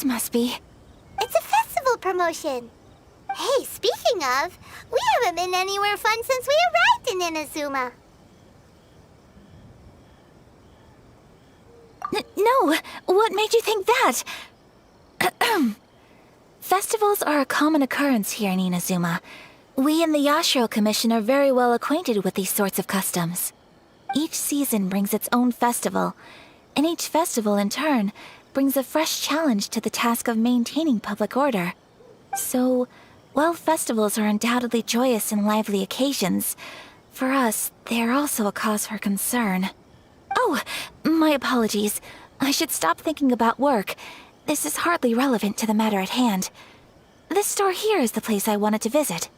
must be. It's a festival promotion. Hey, speaking of, we haven't been anywhere fun since we arrived in Inazuma. No, what made you think that? Festivals are a common occurrence here in Inazuma. We in the Yashiro Commission are very well acquainted with these sorts of customs. Each season brings its own festival, and each festival in turn brings a fresh challenge to the task of maintaining public order. So, while festivals are undoubtedly joyous and lively occasions, for us, they are also a cause for concern. Oh, my apologies. I should stop thinking about work. This is hardly relevant to the matter at hand. This store here is the place I wanted to visit.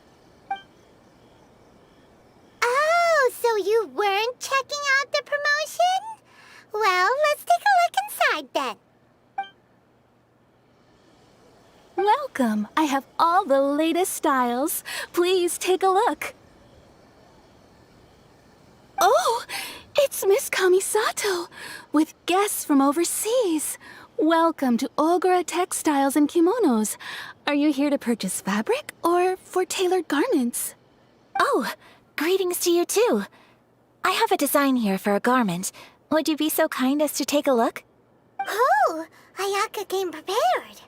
Oh, so you weren't checking out the promotion? Well, let's take a look inside then. Welcome. I have all the latest styles. Please take a look. Oh, it's Miss Kamisato, with guests from overseas. Welcome to Ogura Textiles and Kimonos. Are you here to purchase fabric or for tailored garments? Oh, greetings to you too. I have a design here for a garment. Would you be so kind as to take a look? Oh, Ayaka came prepared.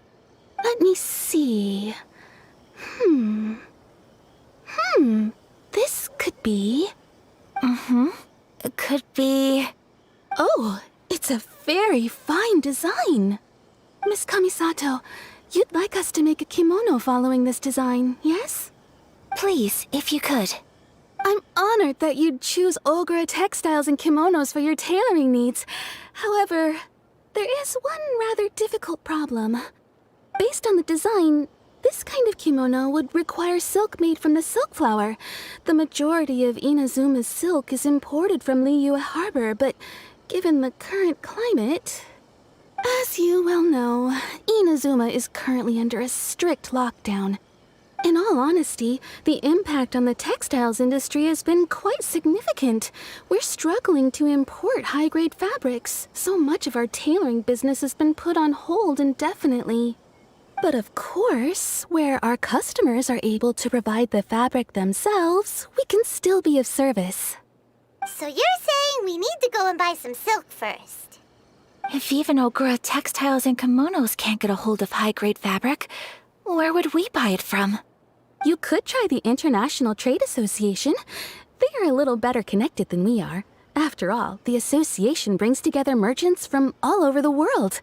Let me see. This could be... It could be... Oh, it's a very fine design. Miss Kamisato, you'd like us to make a kimono following this design, yes? Please, if you could. I'm honored that you'd choose Ogura Textiles and Kimonos for your tailoring needs. However, there is one rather difficult problem. Based on the design, this kind of kimono would require silk made from the silk flower. The majority of Inazuma's silk is imported from Liyue Harbor, but given the current climate... As you well know, Inazuma is currently under a strict lockdown. In all honesty, the impact on the textiles industry has been quite significant. We're struggling to import high-grade fabrics. So much of our tailoring business has been put on hold indefinitely. But of course, where our customers are able to provide the fabric themselves, we can still be of service. So you're saying we need to go and buy some silk first? If even Ogura Textiles and Kimonos can't get a hold of high-grade fabric, where would we buy it from? You could try the International Trade Association. They are a little better connected than we are. After all, the association brings together merchants from all over the world.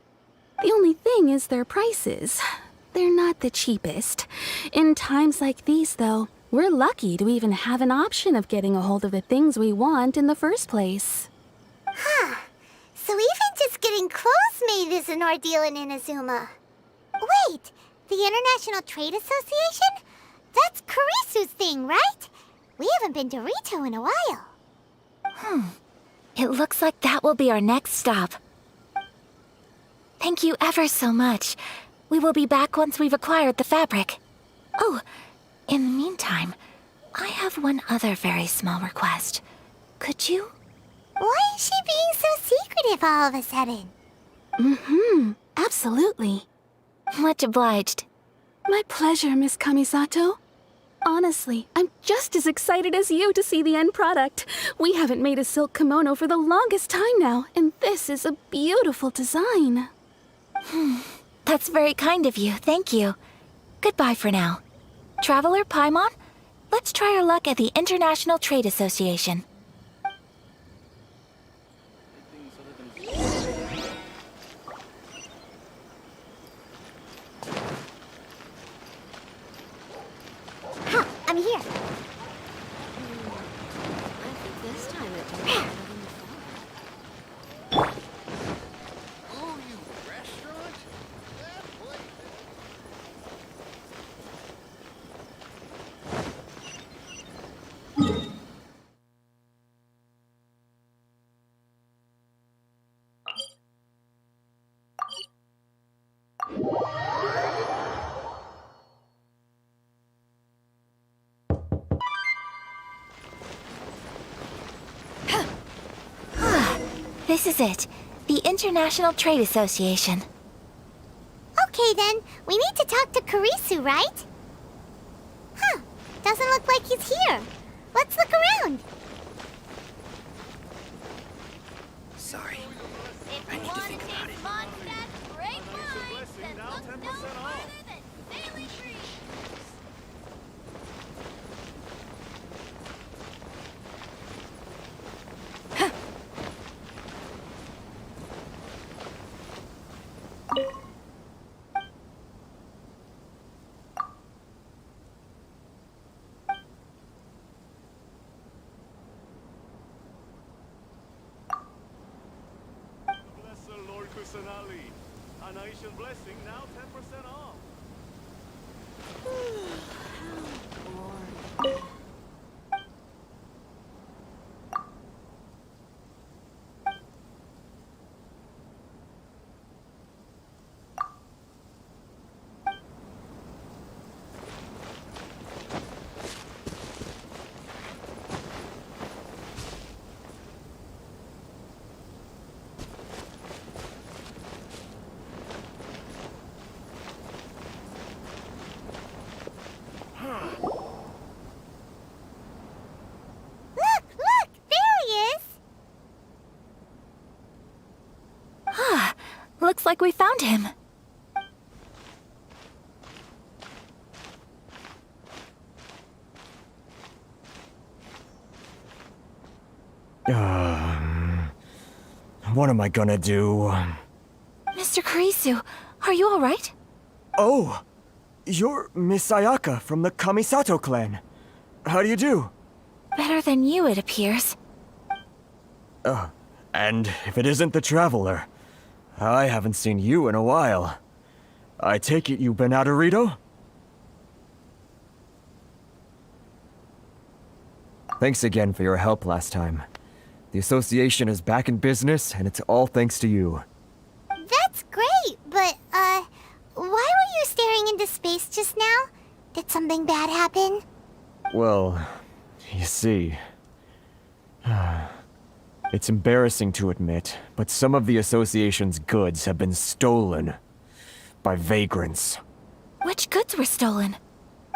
The only thing is their prices. They're not the cheapest. In times like these, though, we're lucky to even have an option of getting a hold of the things we want in the first place. Huh. So even just getting clothes made is an ordeal in Inazuma. Wait, the International Trade Association? That's Kurisu's thing, right? We haven't been to Rito in a while. It looks like that will be our next stop. Thank you ever so much. We will be back once we've acquired the fabric. Oh, in the meantime, I have one other very small request. Could you? Why is she being so secretive all of a sudden? Absolutely. Much obliged. My pleasure, Miss Kamisato. Honestly, I'm just as excited as you to see the end product. We haven't made a silk kimono for the longest time now, and this is a beautiful design. That's very kind of you, thank you. Goodbye for now. Traveler Paimon, let's try our luck at the International Trade Association. I'm here. I think this time it didn't have in the fall. Oh, you restaurant? That place. This is it, the International Trade Association. Okay then, we need to talk to Kurisu, right? Huh, doesn't look like he's here. Let's look around. Sorry. I need to think about it. Bless the Lord Kusanali. An Aishan blessing, now 10% off. Look, there he is. Ah, looks like we found him. What am I gonna do? Mr. Kurisu, are you alright? Oh! You're Miss Ayaka from the Kamisato clan. How do you do? Better than you, it appears. And if it isn't the Traveler, I haven't seen you in a while. I take it you've been out of Rito? Thanks again for your help last time. The association is back in business, and it's all thanks to you. That's great, but, why were you staring into space just now? Did something bad happen? Well, you see... It's embarrassing to admit, but some of the association's goods have been stolen by vagrants. Which goods were stolen?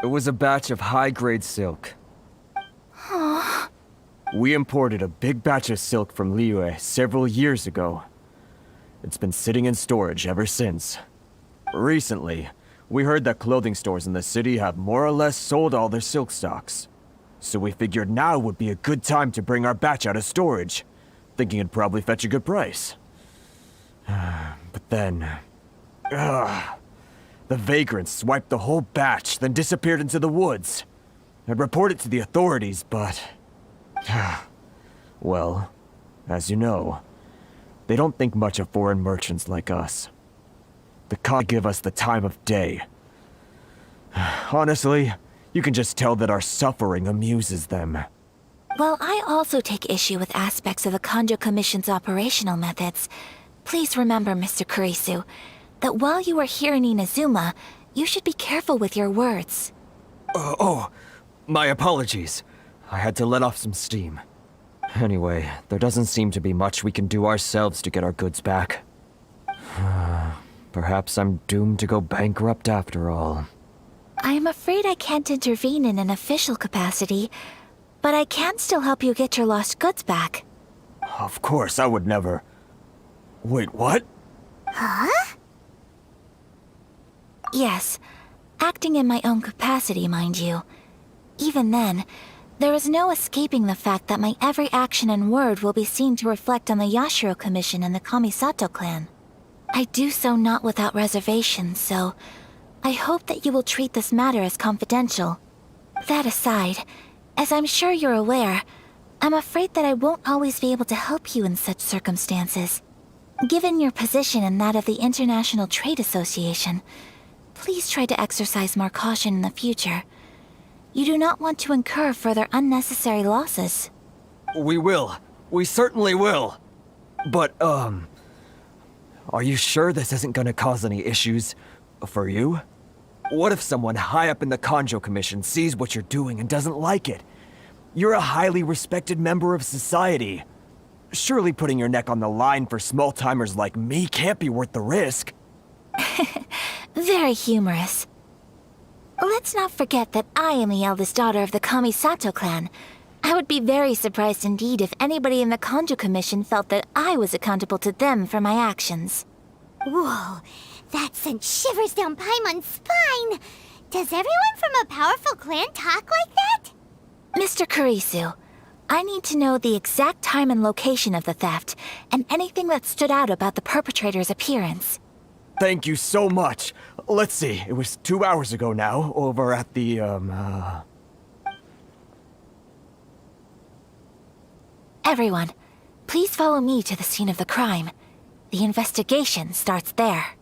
It was a batch of high-grade silk. We imported a big batch of silk from Liyue several years ago. It's been sitting in storage ever since. Recently, we heard that clothing stores in the city have more or less sold all their silk stocks. So we figured now would be a good time to bring our batch out of storage, thinking it'd probably fetch a good price. But then... the vagrants swiped the whole batch, then disappeared into the woods. I'd report it to the authorities, but... well, as you know, they don't think much of foreign merchants like us. The Ka give us the time of day. Honestly, you can just tell that our suffering amuses them. Well, I also take issue with aspects of the Kanjo Commission's operational methods. Please remember, Mr. Kurisu, that while you are here in Inazuma, you should be careful with your words. My apologies. I had to let off some steam. Anyway, there doesn't seem to be much we can do ourselves to get our goods back. Perhaps I'm doomed to go bankrupt after all. I am afraid I can't intervene in an official capacity, but I can still help you get your lost goods back. Of course, I would never... Wait, what? Huh? Yes, acting in my own capacity, mind you. Even then, there is no escaping the fact that my every action and word will be seen to reflect on the Yashiro Commission and the Kamisato clan. I do so not without reservations, so I hope that you will treat this matter as confidential. That aside, as I'm sure you're aware, I'm afraid that I won't always be able to help you in such circumstances. Given your position and that of the International Trade Association, please try to exercise more caution in the future. You do not want to incur further unnecessary losses. We will. We certainly will. But, are you sure this isn't gonna cause any issues for you? What if someone high up in the Kanjo Commission sees what you're doing and doesn't like it? You're a highly respected member of society. Surely putting your neck on the line for small-timers like me can't be worth the risk. Very humorous. Let's not forget that I am the eldest daughter of the Kamisato clan. I would be very surprised indeed if anybody in the Kanjo Commission felt that I was accountable to them for my actions. Whoa, that sent shivers down Paimon's spine. Does everyone from a powerful clan talk like that? Mr. Kurisu, I need to know the exact time and location of the theft, and anything that stood out about the perpetrator's appearance. Thank you so much. Let's see, it was 2 hours ago now, over at the, Everyone, please follow me to the scene of the crime. The investigation starts there.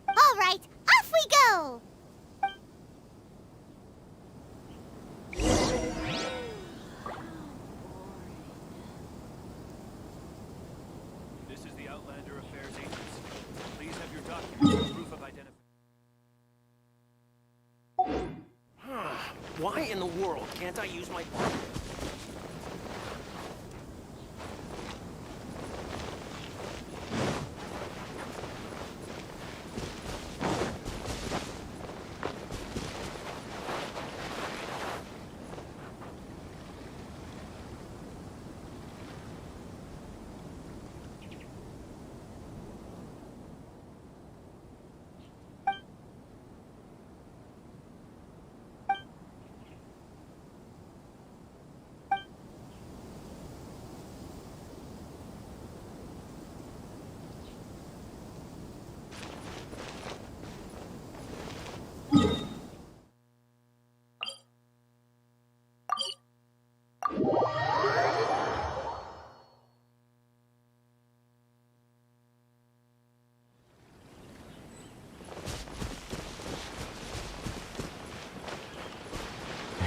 All right, off we go! This is the Outlander Affairs Agency. Please have your documents and proof of identification. Why in the world can't I use my phone?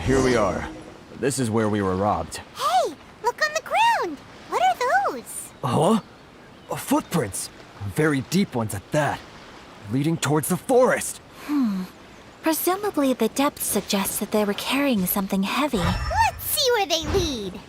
here we are. This is where we were robbed. Hey, look on the ground! What are those? Huh? Footprints. Very deep ones at that. Leading towards the forest. Presumably the depth suggests that they were carrying something heavy. Let's see where they lead.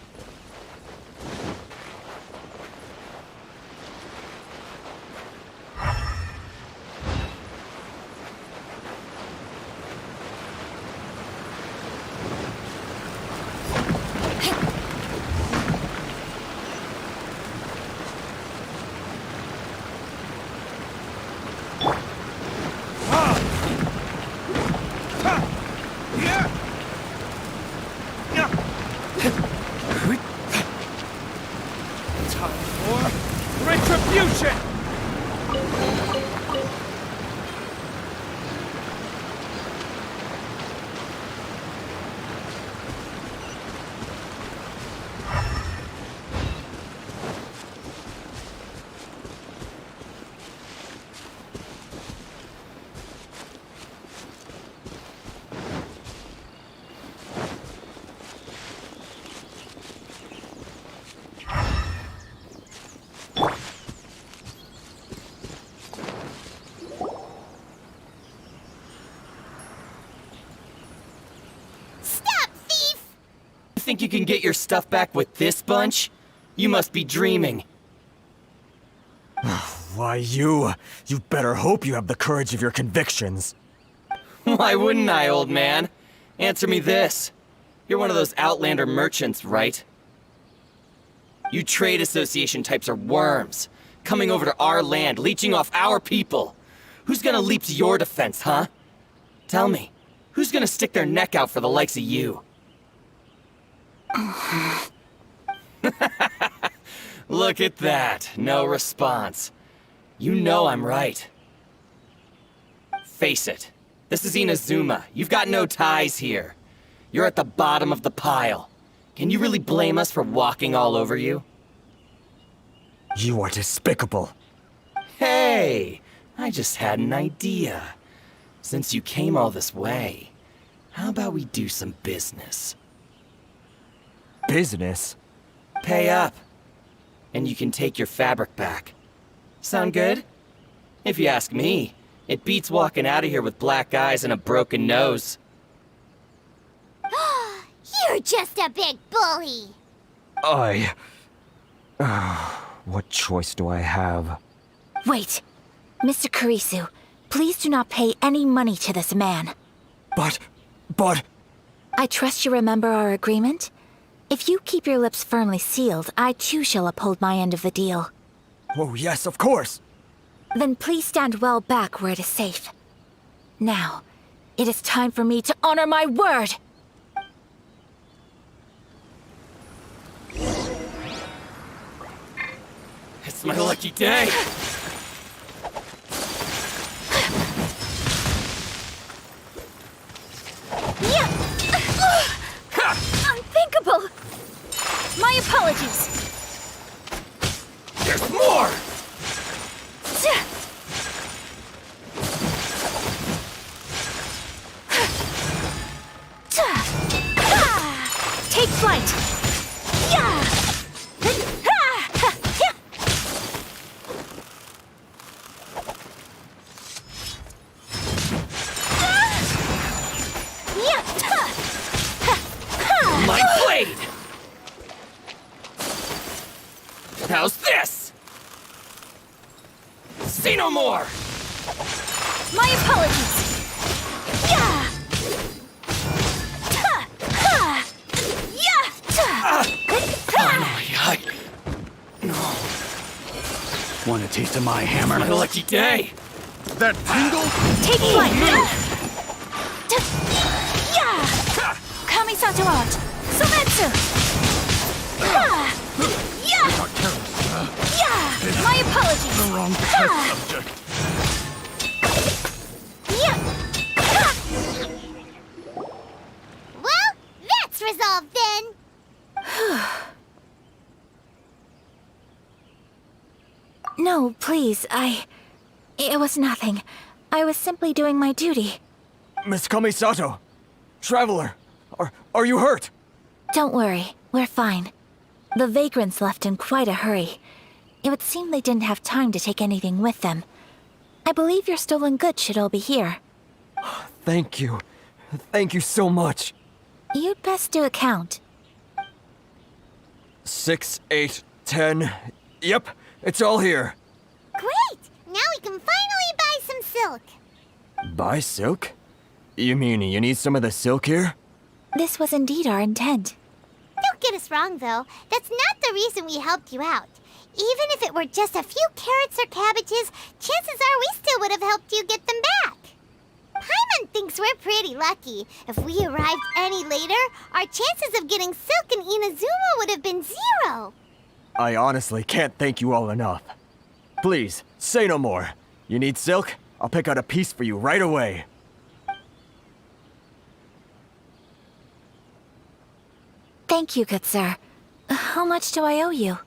Retribution! Think you can get your stuff back with this bunch? You must be dreaming. Why, you better hope you have the courage of your convictions. Why wouldn't I, old man? Answer me this. You're one of those Outlander merchants, right? You trade association types are worms, coming over to our land, leeching off our people. Who's gonna leap to your defense, huh? Tell me, who's gonna stick their neck out for the likes of you? Look at that, no response. You know I'm right. Face it, this is Inazuma. You've got no ties here. You're at the bottom of the pile. Can you really blame us for walking all over you? You are despicable. Hey, I just had an idea. Since you came all this way, how about we do some business? Business? Pay up, and you can take your fabric back. Sound good? If you ask me, it beats walking out of here with black eyes and a broken nose. You're just a big bully! What choice do I have? Wait, Mr. Kurisu, Please do not pay any money to this man. But... I trust you remember our agreement? If you keep your lips firmly sealed, I too shall uphold my end of the deal. Oh, yes, of course. Then please stand well back where it is safe. Now, it is time for me to honor my word! It's my lucky day! Unthinkable! My apologies! There's more! Take flight! My blade! How's this? Say no more! My apologies! Want a taste of my hammer? My lucky day! That tingle? Take flight! Kamisato out! Sumetsu! Not careless. My apologies! The wrong test subject. Well, that's resolved then. No, please, It was nothing. I was simply doing my duty. Miss Kamisato! Traveler! Are you hurt? Don't worry, we're fine. The vagrants left in quite a hurry. It would seem they didn't have time to take anything with them. I believe your stolen goods should all be here. Thank you. Thank you so much. You'd best do a count. 6, 8, 10. Yep, it's all here. Great! Now we can finally buy some silk. Buy silk? You mean you need some of the silk here? This was indeed our intent. Don't get us wrong, though. That's not the reason we helped you out. Even if it were just a few carrots or cabbages, chances are we still would have helped you get them back. Paimon thinks we're pretty lucky. If we arrived any later, our chances of getting silk in Inazuma would have been 0. I honestly can't thank you all enough. Please, say no more. You need silk? I'll pick out a piece for you right away. Thank you, good sir. How much do I owe you?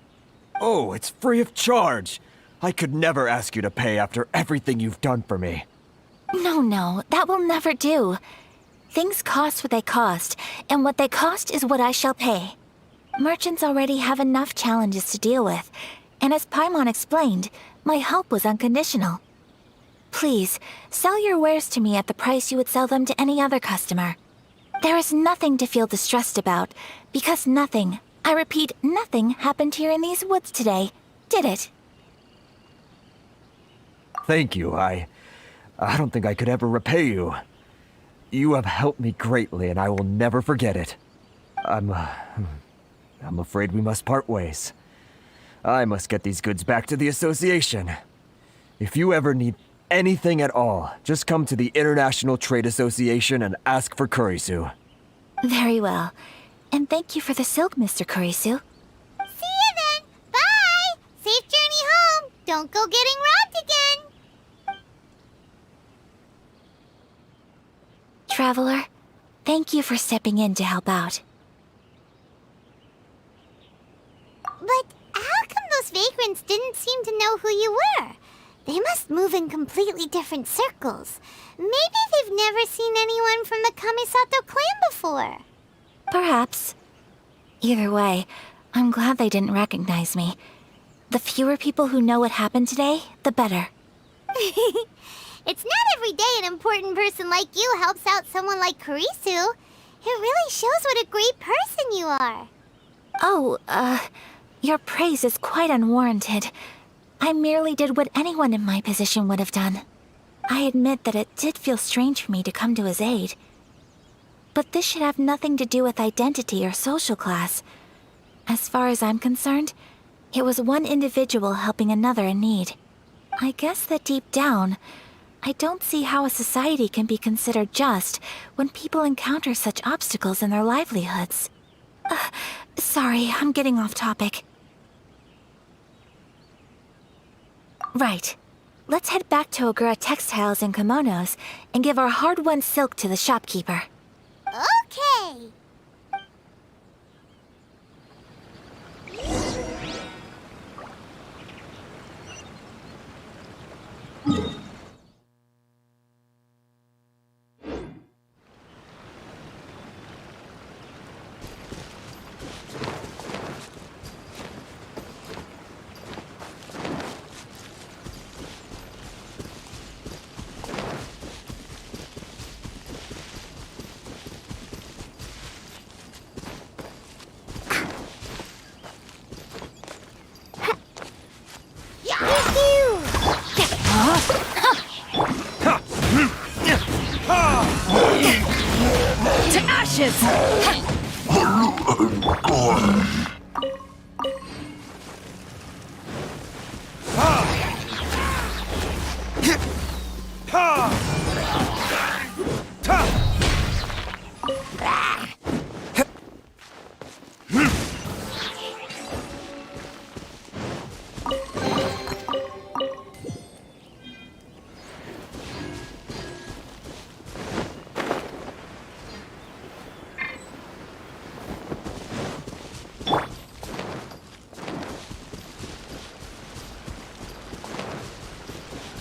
Oh, it's free of charge. I could never ask you to pay after everything you've done for me. No, that will never do. Things cost what they cost, and what they cost is what I shall pay. Merchants already have enough challenges to deal with, and as Paimon explained, my help was unconditional. Please, sell your wares to me at the price you would sell them to any other customer. There is nothing to feel distressed about, because nothing, I repeat, nothing happened here in these woods today, did it? Thank you. I don't think I could ever repay you. You have helped me greatly, and I will never forget it. I'm afraid we must part ways. I must get these goods back to the association. If you ever need anything at all, just come to the International Trade Association and ask for Kurisu. Very well. And thank you for the silk, Mr. Kurisu. See you then. Bye. Safe journey home. Don't go getting robbed again. Traveler, thank you for stepping in to help out. But how come those vagrants didn't seem to know who you were? They must move in completely different circles. Maybe they've never seen anyone from the Kamisato clan before. Perhaps. Either way, I'm glad they didn't recognize me. The fewer people who know what happened today, the better. It's not every day an important person like you helps out someone like Kurisu. It really shows what a great person you are. Oh, your praise is quite unwarranted. I merely did what anyone in my position would have done. I admit that it did feel strange for me to come to his aid. But this should have nothing to do with identity or social class. As far as I'm concerned, it was one individual helping another in need. I guess that deep down, I don't see how a society can be considered just when people encounter such obstacles in their livelihoods. Sorry, I'm getting off topic. Right. Let's head back to Ogura Textiles and Kimonos and give our hard-won silk to the shopkeeper. Okay. To ashes!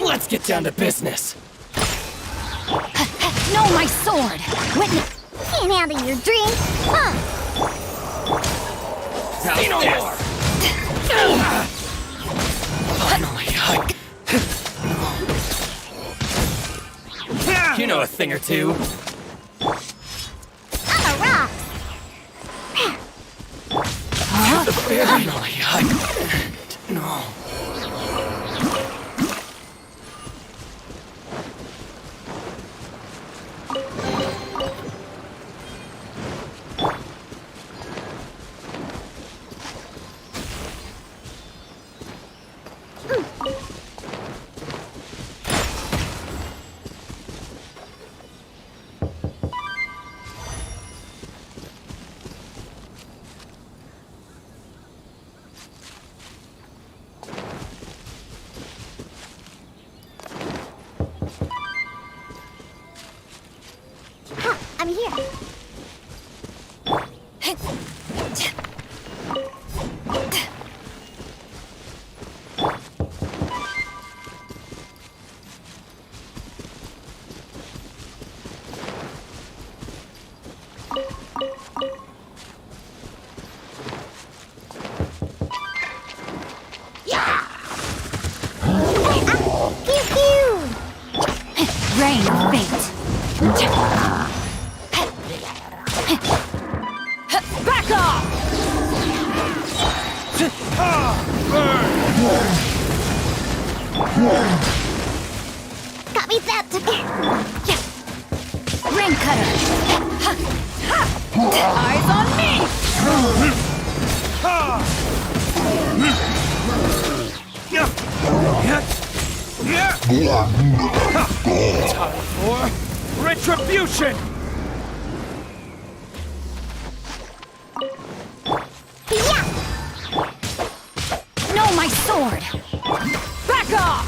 Let's get down to business. No, my sword! Witness! Can't handle your drink. Huh. Say no more! Finally, you know a thing or two. I'm a rock. Finally, no. I'm here. Pew pew! Rain of fate! Back off! Got me that. Rain cutter! Eyes on me! Time for retribution! Yeah! No, my sword! Back off!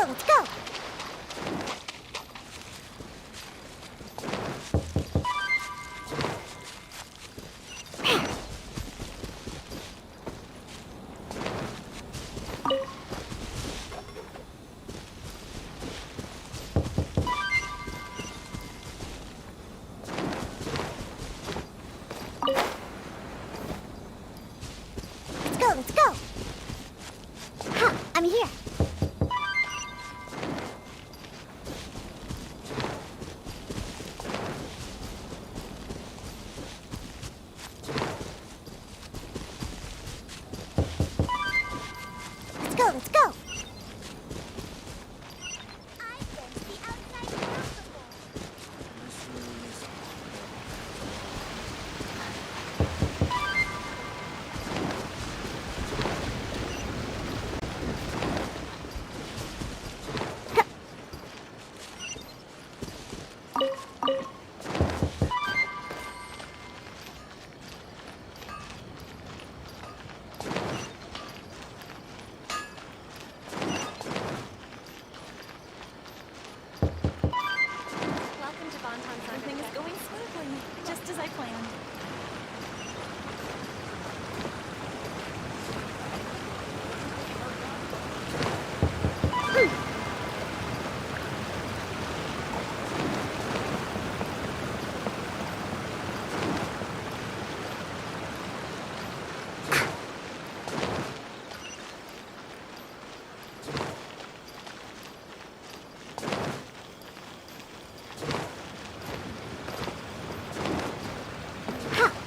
go, let's go! Let's go! Ha! I'm here! Let's go, let's go! I sense the outside possible. Everything is going smoothly, just as I planned.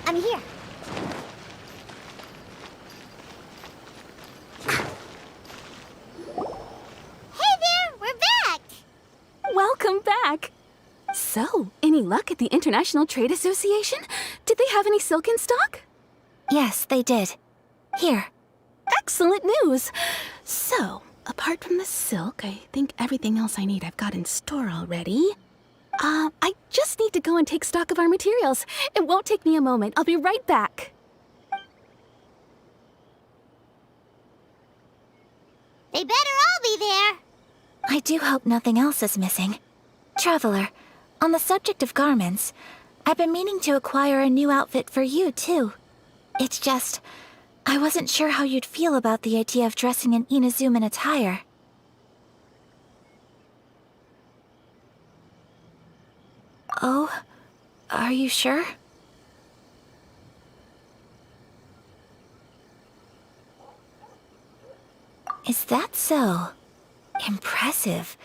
I'm here. Hey there, we're back! Welcome back! So, any luck at the International Trade Association? Did they have any silk in stock? Yes, they did. Here. Excellent news! So, apart from the silk, I think everything else I need I've got in store already. I just need to go and take stock of our materials. It won't take me a moment. I'll be right back. They better all be there. I do hope nothing else is missing. Traveler, on the subject of garments, I've been meaning to acquire a new outfit for you, too. It's just, I wasn't sure how you'd feel about the idea of dressing in Inazuman attire. Oh, are you sure? Is that so? Impressive.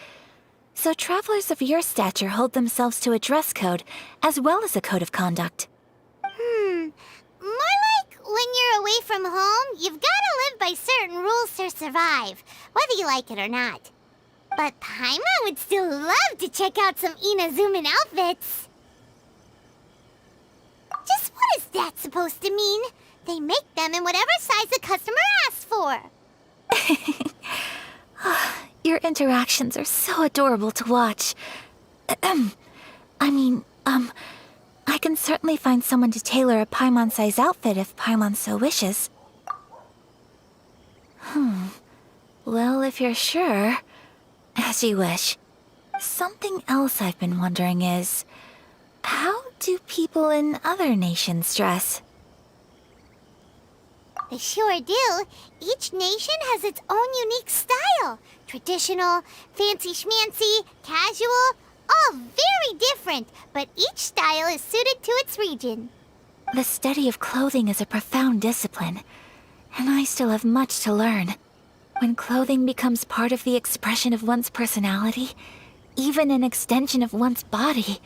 So travelers of your stature hold themselves to a dress code, as well as a code of conduct. More like when you're away from home, you've gotta live by certain rules to survive, whether you like it or not. But Paimon would still love to check out some Inazuman outfits. Just what is that supposed to mean? They make them in whatever size the customer asks for. Your interactions are so adorable to watch. I can certainly find someone to tailor a Paimon-size outfit if Paimon so wishes. Well, if you're sure, as you wish. Something else I've been wondering is, how do people in other nations dress? They sure do. Each nation has its own unique style. Traditional, fancy schmancy, casual, all very different, but each style is suited to its region. The study of clothing is a profound discipline, and I still have much to learn. When clothing becomes part of the expression of one's personality, even an extension of one's body,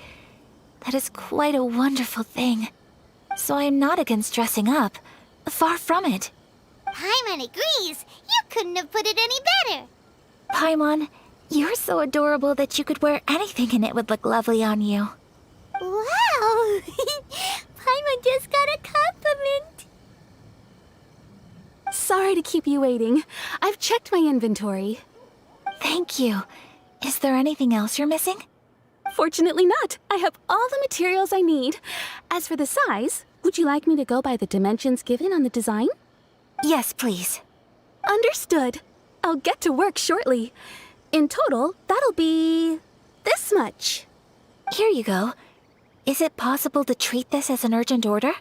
that is quite a wonderful thing. So I am not against dressing up. Far from it. Paimon agrees. You couldn't have put it any better. Paimon, you're so adorable that you could wear anything and it would look lovely on you. Wow! Paimon just got a compliment. Sorry to keep you waiting. I've checked my inventory. Thank you. Is there anything else you're missing? Fortunately not. I have all the materials I need. As for the size, would you like me to go by the dimensions given on the design? Yes, please. Understood. I'll get to work shortly. In total, that'll be this much. Here you go. Is it possible to treat this as an urgent order?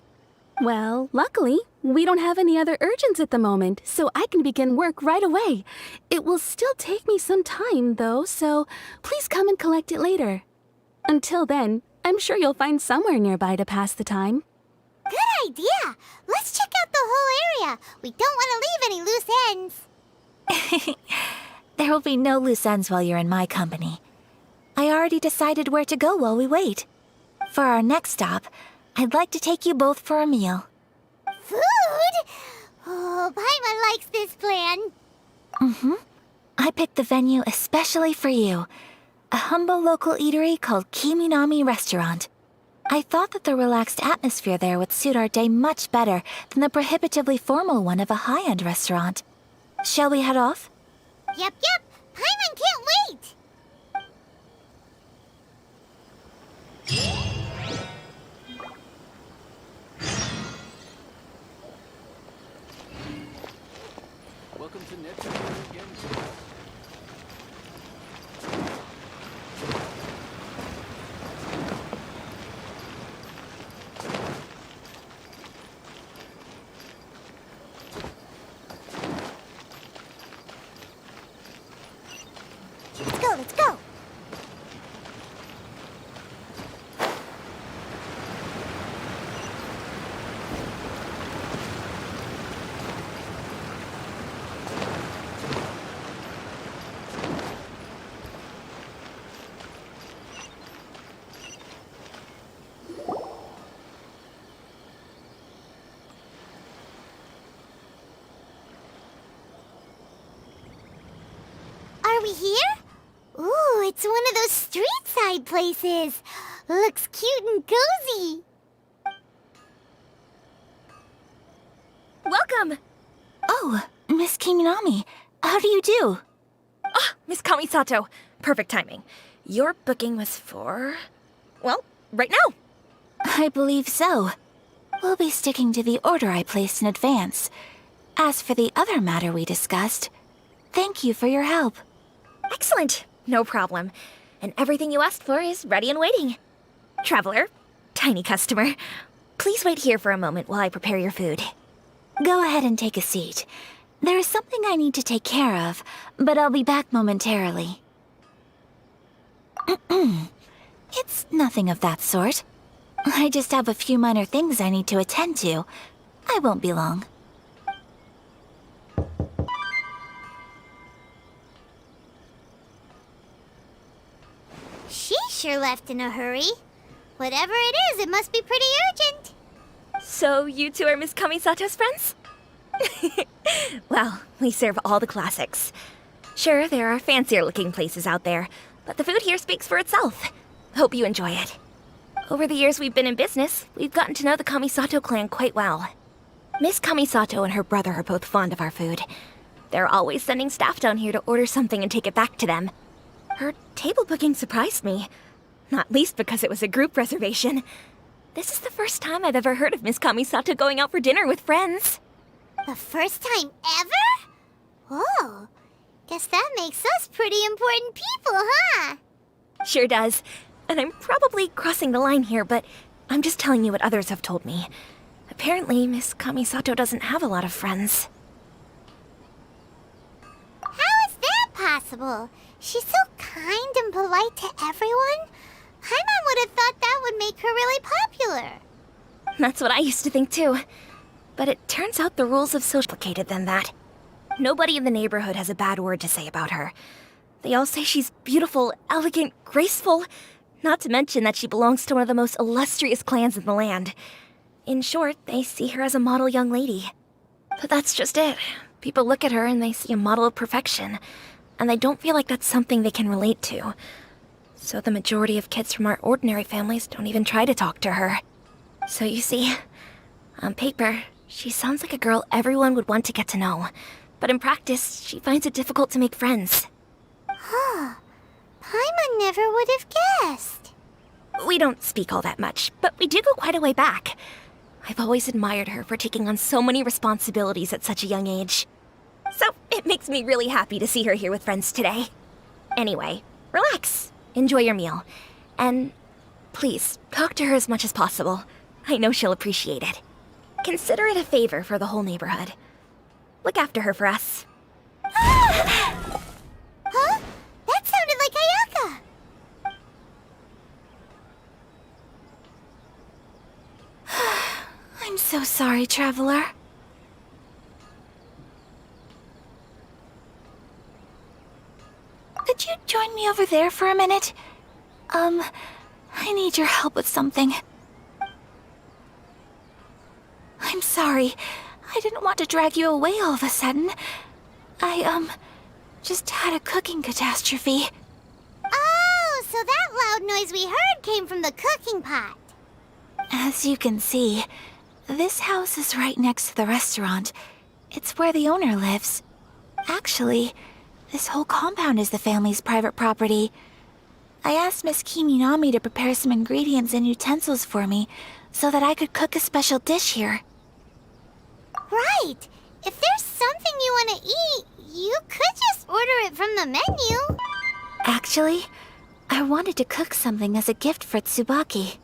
Well, luckily, we don't have any other urgents at the moment, so I can begin work right away. It will still take me some time, though, so please come and collect it later. Until then, I'm sure you'll find somewhere nearby to pass the time. Good idea! Let's check out the whole area. We don't want to leave any loose ends. There will be no loose ends while you're in my company. I already decided where to go while we wait. For our next stop, I'd like to take you both for a meal. Food? Oh, Paimon likes this plan. I picked the venue especially for you. A humble local eatery called Kiminami Restaurant. I thought that the relaxed atmosphere there would suit our day much better than the prohibitively formal one of a high-end restaurant. Shall we head off? Yep. Paimon can't wait. Welcome to Neptune again. Let's go. Are we here? Ooh, it's one of those street-side places. Looks cute and cozy. Welcome! Oh, Miss Kiminami, how do you do? Ah, Miss Kamisato. Perfect timing. Your booking was for... well, right now. I believe so. We'll be sticking to the order I placed in advance. As for the other matter we discussed, thank you for your help. Excellent. No problem. And everything you asked for is ready and waiting. Traveler, tiny customer, please wait here for a moment while I prepare your food. Go ahead and take a seat. There is something I need to take care of, but I'll be back momentarily. It's nothing of that sort. I just have a few minor things I need to attend to. I won't be long. She sure left in a hurry. Whatever it is, it must be pretty urgent. So you two are Miss Kamisato's friends? Well, we serve all the classics. Sure, there are fancier-looking places out there, but the food here speaks for itself. Hope you enjoy it. Over the years we've been in business, we've gotten to know the Kamisato clan quite well. Miss Kamisato and her brother are both fond of our food. They're always sending staff down here to order something and take it back to them. Her table booking surprised me, not least because it was a group reservation. This is the first time I've ever heard of Miss Kamisato going out for dinner with friends. The first time ever? Whoa. Guess that makes us pretty important people, huh? Sure does. And I'm probably crossing the line here, but I'm just telling you what others have told me. Apparently, Miss Kamisato doesn't have a lot of friends. How is that possible? She's so kind and polite to everyone. Paimon would have thought that would make her really popular. That's what I used to think too. But it turns out the rules have so complicated than that. Nobody in the neighborhood has a bad word to say about her. They all say she's beautiful, elegant, graceful, not to mention that she belongs to one of the most illustrious clans in the land. In short, they see her as a model young lady. But that's just it. People look at her and they see a model of perfection, and they don't feel like that's something they can relate to. So the majority of kids from our ordinary families don't even try to talk to her. So you see, on paper, she sounds like a girl everyone would want to get to know. But in practice, she finds it difficult to make friends. Huh. Paimon never would have guessed. We don't speak all that much, but we do go quite a way back. I've always admired her for taking on so many responsibilities at such a young age. So it makes me really happy to see her here with friends today. Anyway, relax. Enjoy your meal. And please, talk to her as much as possible. I know she'll appreciate it. Consider it a favor for the whole neighborhood. Look after her for us. Huh? That sounded like Ayaka! I'm so sorry, traveler. Could you join me over there for a minute? I need your help with something. I'm sorry. I didn't want to drag you away all of a sudden. I, just had a cooking catastrophe. Oh, so that loud noise we heard came from the cooking pot. As you can see, this house is right next to the restaurant. It's where the owner lives. Actually, this whole compound is the family's private property. I asked Miss Kiminami to prepare some ingredients and utensils for me so that I could cook a special dish here. Right. If there's something you want to eat, you could just order it from the menu. Actually, I wanted to cook something as a gift for Tsubaki.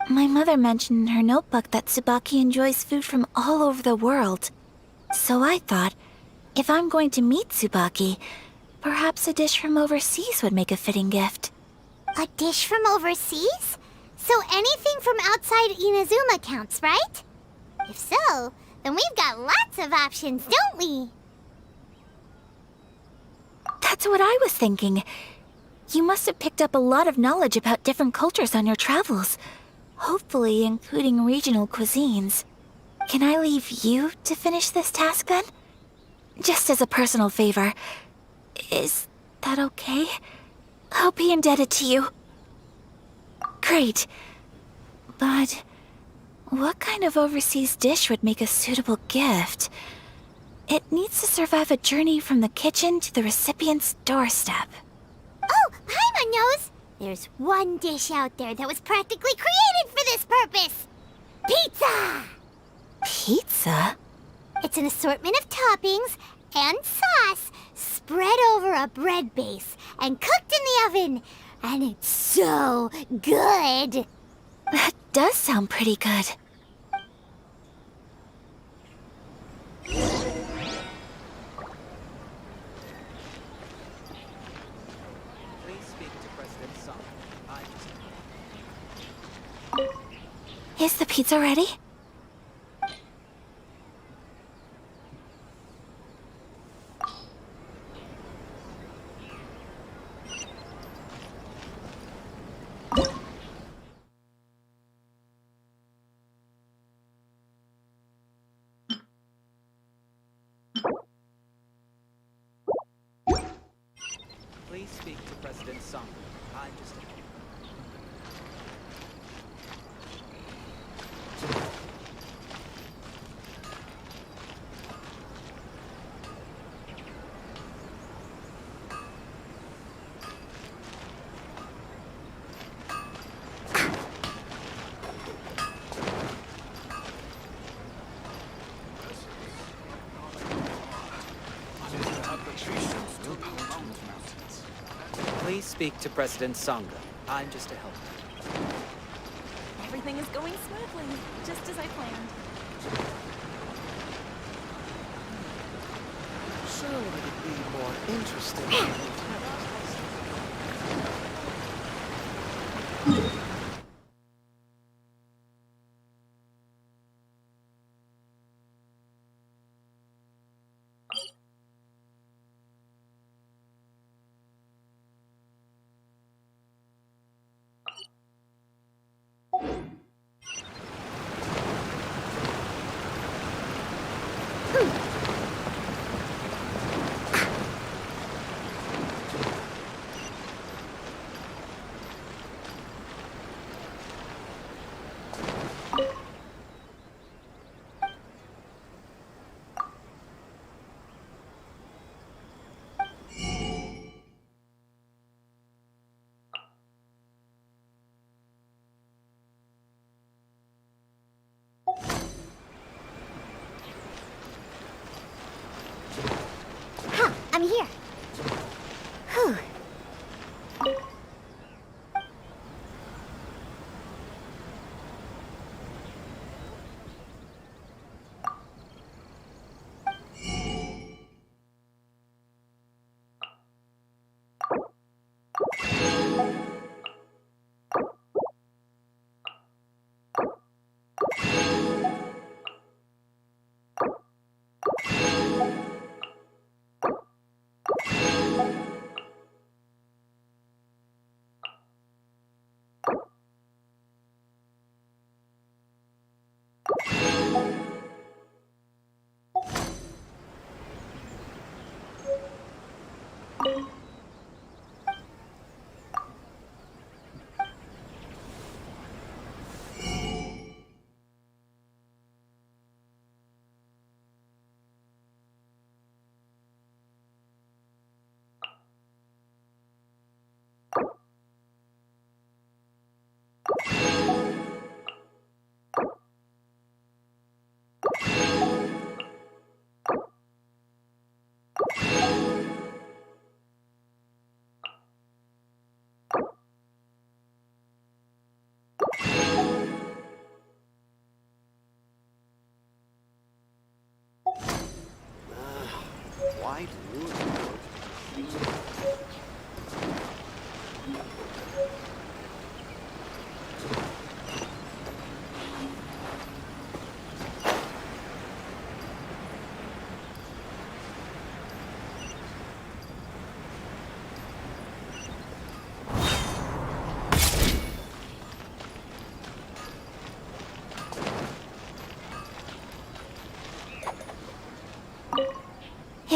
My mother mentioned in her notebook that Tsubaki enjoys food from all over the world. So I thought, if I'm going to meet Tsubaki, perhaps a dish from overseas would make a fitting gift. A dish from overseas? So anything from outside Inazuma counts, right? If so, then we've got lots of options, don't we? That's what I was thinking. You must have picked up a lot of knowledge about different cultures on your travels, hopefully including regional cuisines. Can I leave you to finish this task then? Just as a personal favor. Is that okay? I'll be indebted to you. Great. But what kind of overseas dish would make a suitable gift? It needs to survive a journey from the kitchen to the recipient's doorstep. Oh, Paimon knows! There's one dish out there that was practically created for this purpose! Pizza! Pizza? It's an assortment of toppings and sauce spread over a bread base and cooked in the oven. And it's so good! That does sound pretty good. Please speak to President Song. Is the pizza ready? Please speak to President Song. I'm just... Please speak to President Sangha. I'm just a helper. Everything is going smoothly, just as I planned. Sure would be more interesting. I'm here. Whew. Why do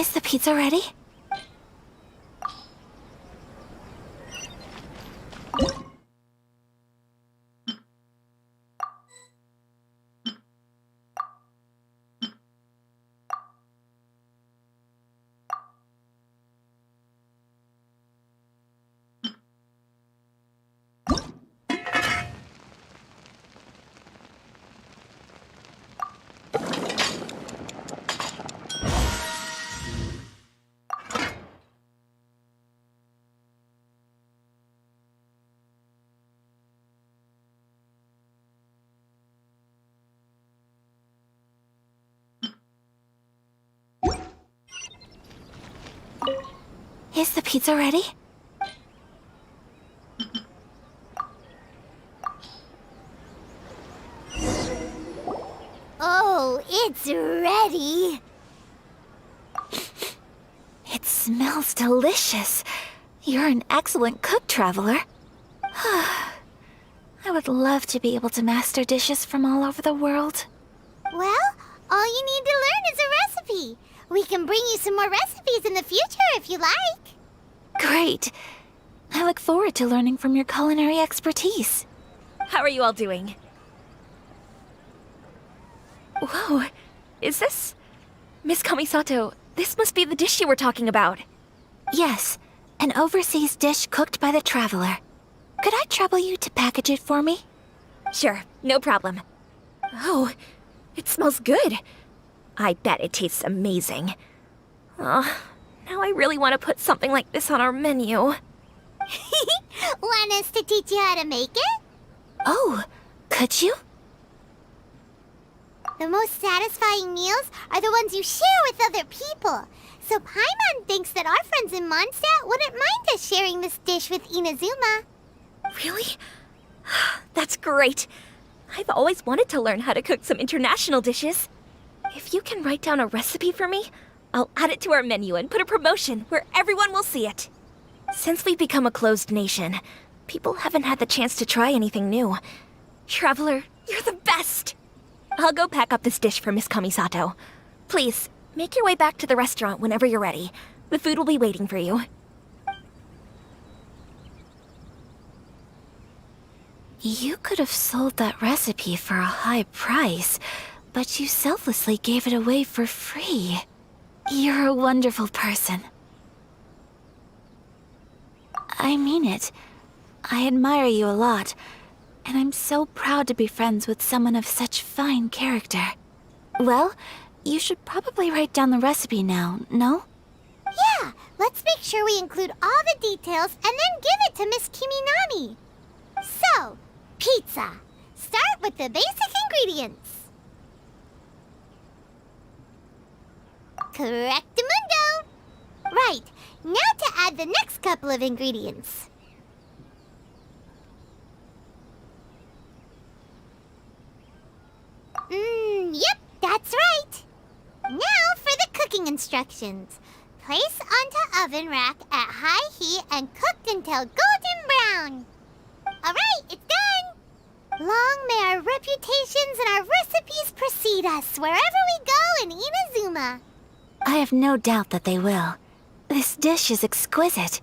Is the pizza ready? Is the pizza ready? Oh, it's ready. It smells delicious. You're an excellent cook, Traveler. I would love to be able to master dishes from all over the world. Well, all you need to learn is a recipe. We can bring you some more recipes in the future if you like. Great. I look forward to learning from your culinary expertise. How are you all doing? Whoa, is this... Miss Kamisato, this must be the dish you were talking about. Yes, an overseas dish cooked by the Traveler. Could I trouble you to package it for me? Sure, no problem. Oh, it smells good. I bet it tastes amazing. Oh, now I really want to put something like this on our menu. Want us to teach you how to make it? Oh, could you? The most satisfying meals are the ones you share with other people. So Paimon thinks that our friends in Mondstadt wouldn't mind us sharing this dish with Inazuma. Really? That's great. I've always wanted to learn how to cook some international dishes. If you can write down a recipe for me, I'll add it to our menu and put a promotion where everyone will see it. Since we've become a closed nation, people haven't had the chance to try anything new. Traveler, you're the best! I'll go pack up this dish for Miss Kamisato. Please, make your way back to the restaurant whenever you're ready. The food will be waiting for you. You could have sold that recipe for a high price, but you selflessly gave it away for free. You're a wonderful person. I mean it. I admire you a lot, and I'm so proud to be friends with someone of such fine character. Well, you should probably write down the recipe now, no? Yeah, let's make sure we include all the details and then give it to Miss Kiminami. So, pizza. Start with the basic ingredients. Correctamundo. Right, now to add the next couple of ingredients. instructions. Place onto oven rack at high heat and cooked until golden brown. Alright, it's done! Long may our reputations and our recipes precede us wherever we go in Inazuma. I have no doubt that they will. This dish is exquisite.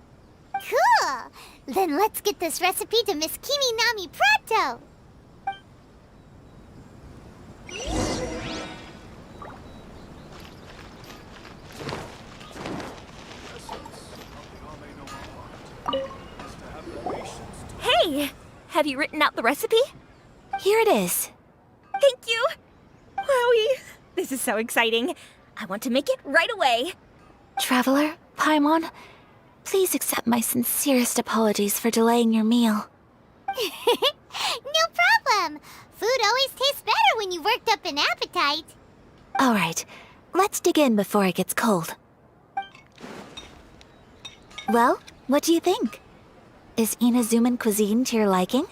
Cool! Then let's get this recipe to Miss Kiminami pronto! Hey! Have you written out the recipe? Here it is. Thank you! Wowie! This is so exciting. I want to make it right away. Traveler, Paimon, please accept my sincerest apologies for delaying your meal. No problem! Food always tastes better when you've worked up an appetite. All right, let's dig in before it gets cold. Well, what do you think? Is Inazuman cuisine to your liking?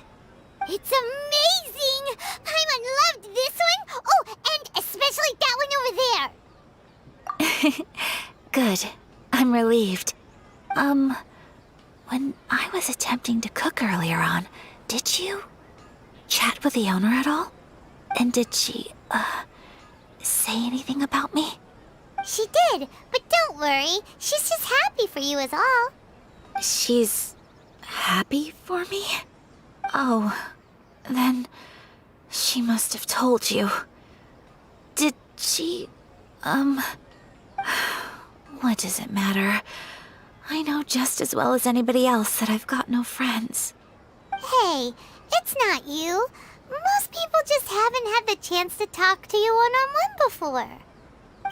It's amazing! Paimon loved this one! Oh, and especially that one over there! Good. I'm relieved. When I was attempting to cook earlier on, did you chat with the owner at all? And did she, say anything about me? She did, but don't worry. She's just happy for you is all. She's happy for me? Oh, then she must have told you. Did she, what does it matter? I know just as well as anybody else that I've got no friends. Hey, it's not you. Most people just haven't had the chance to talk to you one-on-one before.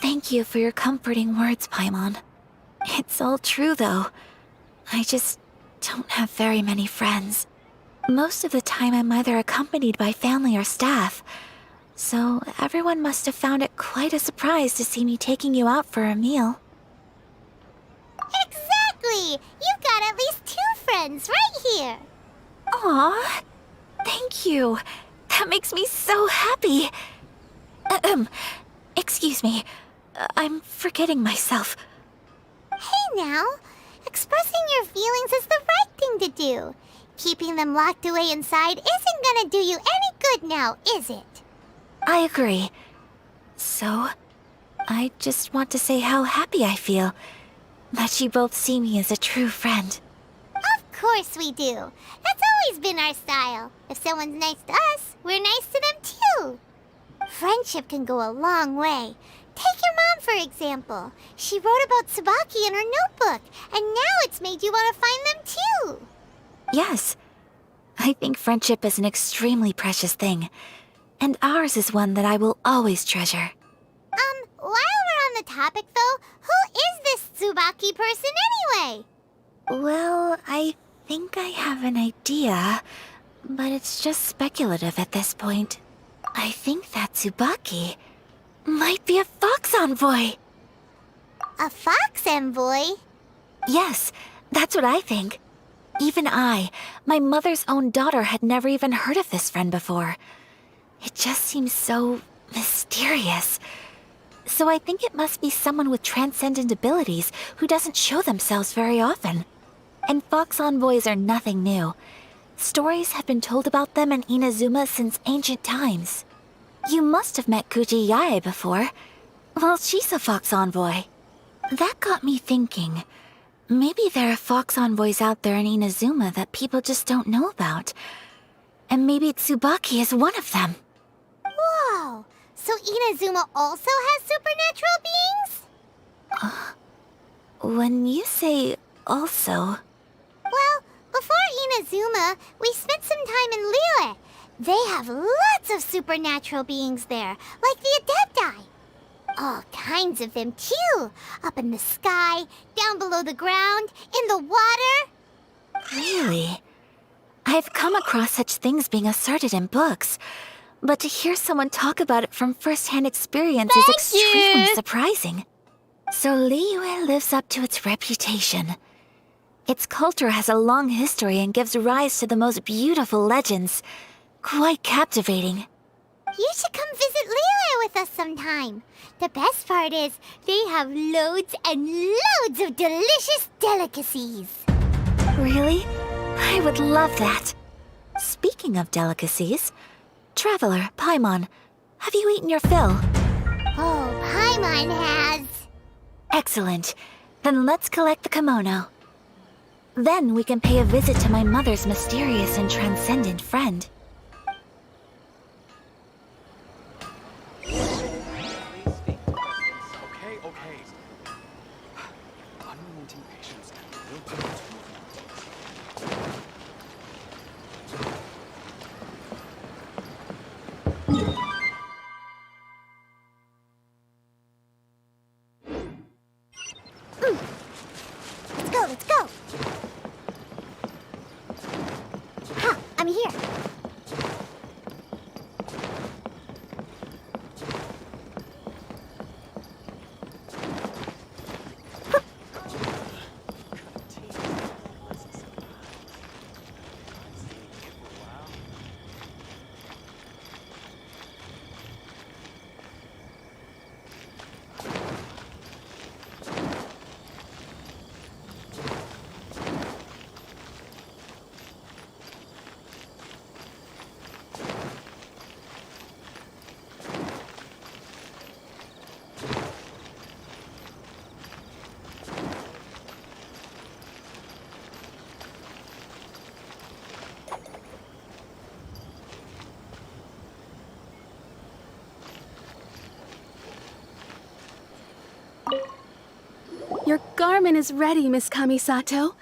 Thank you for your comforting words, Paimon. It's all true, though. I just don't have very many friends. Most of the time I'm either accompanied by family or staff, so everyone must have found it quite a surprise to see me taking you out for a meal. Exactly! You've got at least 2 friends right here. Aw, thank you. That makes me so happy. Excuse me. I'm forgetting myself. Hey now, expressing your feelings is the right thing to do. Keeping them locked away inside isn't gonna do you any good now, is it? I agree. So, I just want to say how happy I feel that you both see me as a true friend. Of course we do. That's always been our style. If someone's nice to us, we're nice to them too. Friendship can go a long way. Take your mom, for example. She wrote about Tsubaki in her notebook, and now it's made you want to find them too. Yes. I think friendship is an extremely precious thing, and ours is one that I will always treasure. While we're on the topic though, who is this Tsubaki person anyway? Well, I think I have an idea, but it's just speculative at this point. I think that Tsubaki might be a fox envoy. A fox envoy? Yes, that's what I think. Even I, my mother's own daughter, had never even heard of this friend before. It just seems so mysterious. So I think it must be someone with transcendent abilities who doesn't show themselves very often. And fox envoys are nothing new. Stories have been told about them in Inazuma since ancient times. You must have met Kuji Yae before. Well, she's a fox envoy. That got me thinking. Maybe there are fox envoys out there in Inazuma that people just don't know about. And maybe Tsubaki is one of them. Whoa! So Inazuma also has supernatural beings? When you say also... Well, before Inazuma, we spent some time in Liyue. They have lots of supernatural beings there, like the Adepti. All kinds of them, too. Up in the sky, down below the ground, in the water. Really? I've come across such things being asserted in books, but to hear someone talk about it from first-hand experience is extremely surprising. So Liyue lives up to its reputation. Its culture has a long history and gives rise to the most beautiful legends. Quite captivating. You should come visit Liyue with us sometime. The best part is they have loads and loads of delicious delicacies. Really? I would love that. Speaking of delicacies, Traveler, Paimon, have you eaten your fill? Oh, Paimon has. Excellent. Then let's collect the kimono. Then we can pay a visit to my mother's mysterious and transcendent friend. Please speak to President Sung. Okay. Unrelenting patience and will to improve. Let's go. Ha, I'm here. Your garment is ready, Miss Kamisato.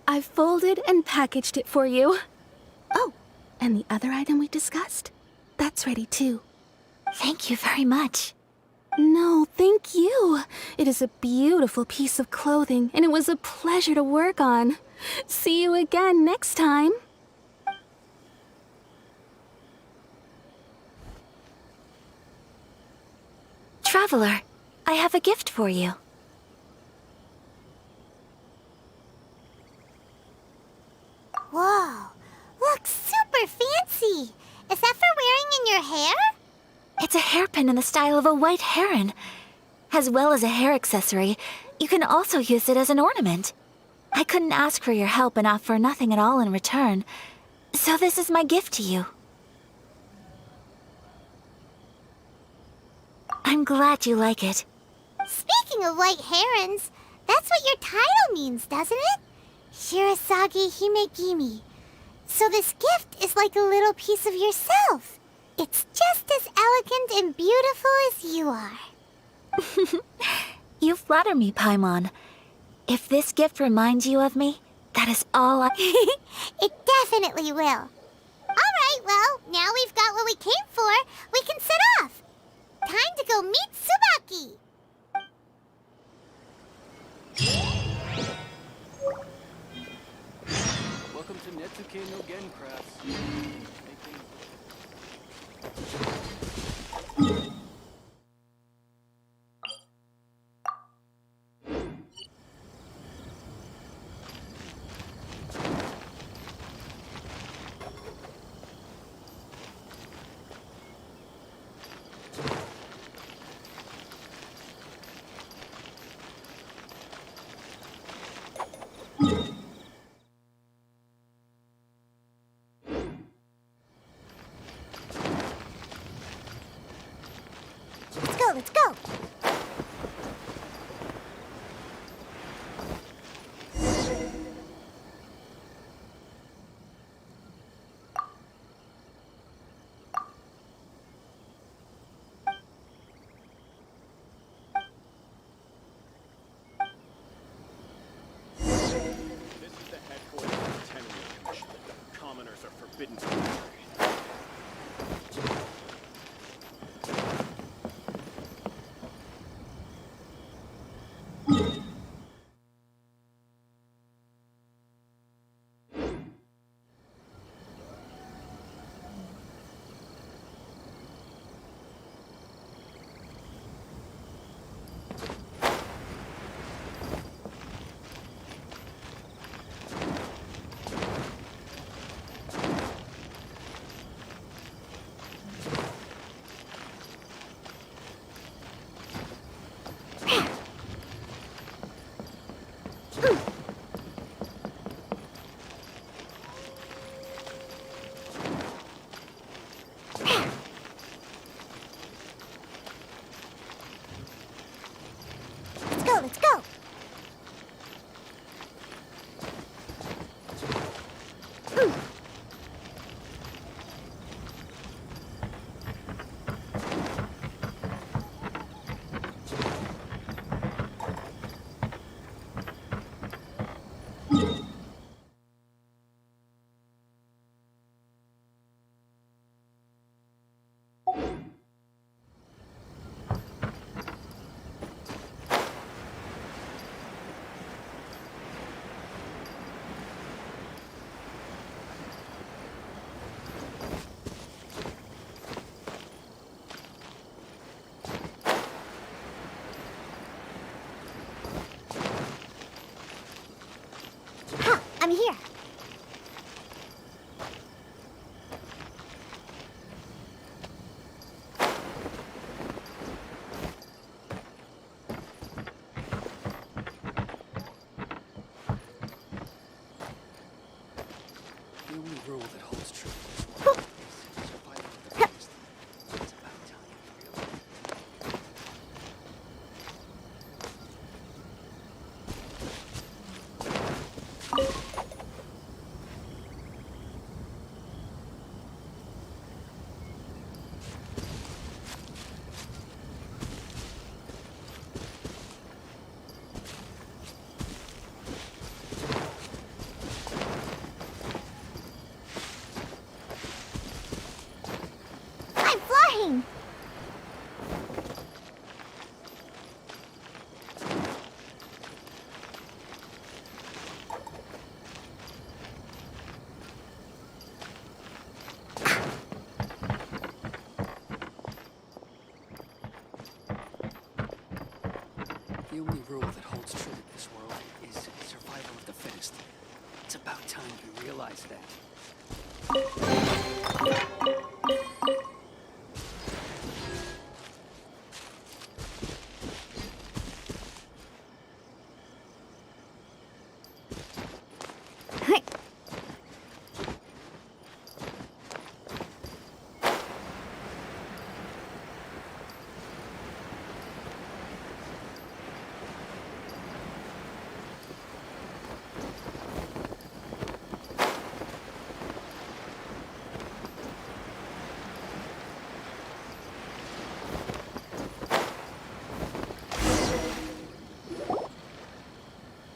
I've folded and packaged it for you. Oh, and the other item we discussed? That's ready too. Thank you very much. No, thank you. It is a beautiful piece of clothing, and it was a pleasure to work on. See you again next time. Traveler, I have a gift for you. Whoa, looks super fancy. Is that for wearing in your hair? It's a hairpin in the style of a white heron. As well as a hair accessory, you can also use it as an ornament. I couldn't ask for your help and offer nothing at all in return, so this is my gift to you. I'm glad you like it. Speaking of white herons, that's what your title means, doesn't it? Shirasagi Himegimi. So this gift is like a little piece of yourself. It's just as elegant and beautiful as you are. You flatter me, Paimon. If this gift reminds you of me, that is all I... It definitely will. Alright, well, now we've got what we came for. We can set off. Time to go meet Tsubaki. Welcome to Netsuke no Gen Crafts. here. The only rule that holds true in this world is survival of the fittest. It's about time you realize. I'm flying! The only rule that holds true in this world is survival of the fittest. It's about time you realize that.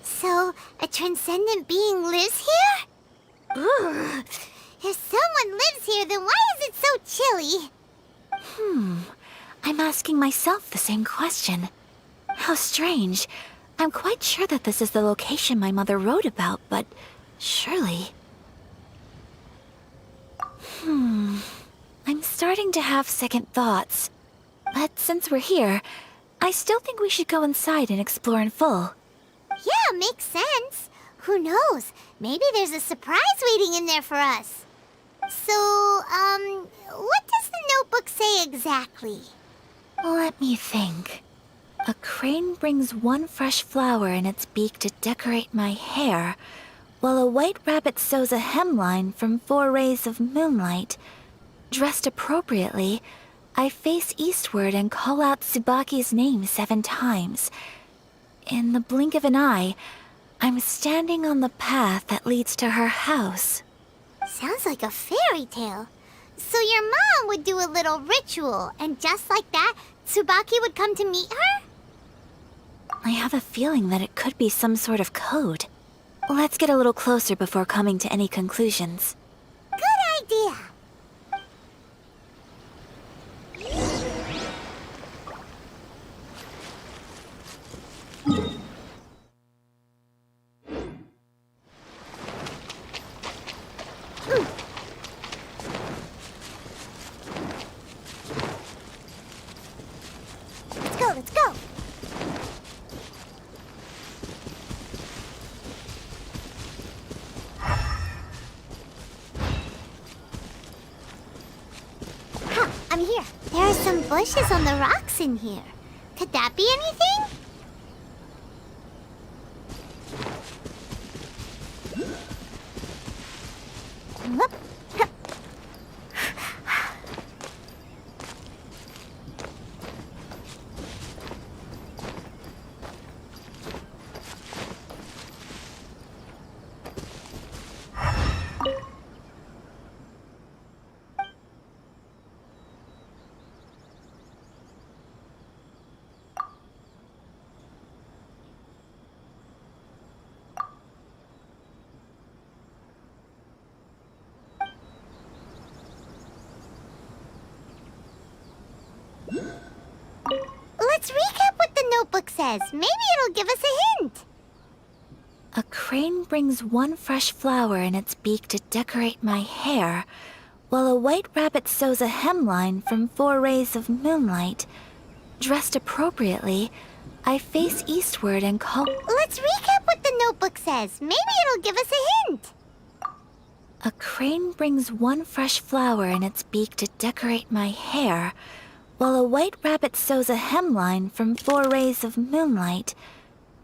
So, a transcendent being lives here? Ugh. If someone lives here, then why is it so chilly? I'm asking myself the same question. How strange. I'm quite sure that this is the location my mother wrote about, but surely... I'm starting to have second thoughts. But since we're here, I still think we should go inside and explore in full. Yeah, makes sense. Who knows? Maybe there's a surprise waiting in there for us. So, what does the notebook say exactly? Let me think. A crane brings one fresh flower in its beak to decorate my hair, while a white rabbit sews a hemline from 4 rays of moonlight. Dressed appropriately, I face eastward and call out Tsubaki's name 7 times. In the blink of an eye, I'm standing on the path that leads to her house. Sounds like a fairy tale. So your mom would do a little ritual, and just like that, Tsubaki would come to meet her? I have a feeling that it could be some sort of code. Let's get a little closer before coming to any conclusions. Good idea. Let's go, let's go. Huh, I'm here. There are some bushes on the rocks in here. Could that be anything? Whoop. Let's recap what the notebook says. Maybe it'll give us a hint. A crane brings one fresh flower in its beak to decorate my hair, while a white rabbit sews a hemline from 4 rays of moonlight. Dressed appropriately, I face eastward and call... Let's recap what the notebook says. Maybe it'll give us a hint. A crane brings one fresh flower in its beak to decorate my hair, while a white rabbit sews a hemline from 4 rays of moonlight,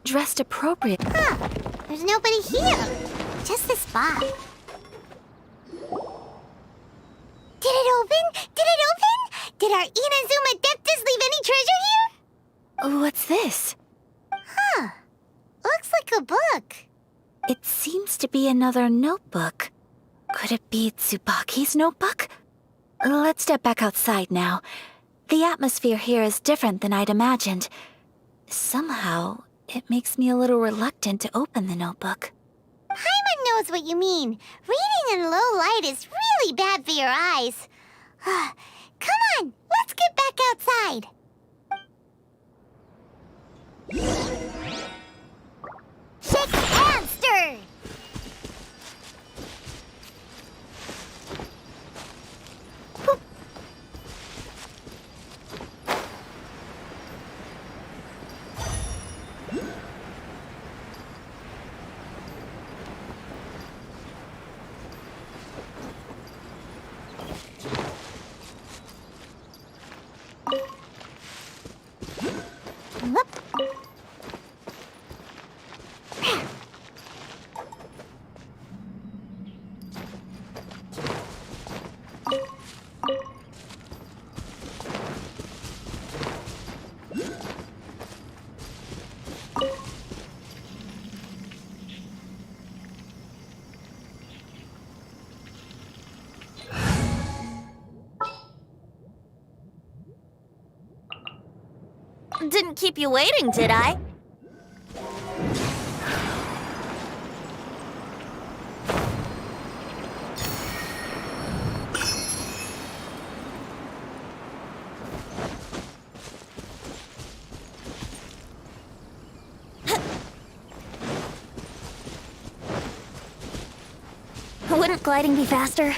dressed appropriate. Huh. There's nobody here. Just this spot. Did it open? Did it open? Did our Inazuma Deptus leave any treasure here? What's this? Huh. Looks like a book. It seems to be another notebook. Could it be Tsubaki's notebook? Let's step back outside now. The atmosphere here is different than I'd imagined. Somehow, it makes me a little reluctant to open the notebook. Paimon knows what you mean. Reading in low light is really bad for your eyes. Come on, let's get back outside. Shake and stir! Poop. Whoop. Didn't keep you waiting, did I? Wouldn't gliding be faster?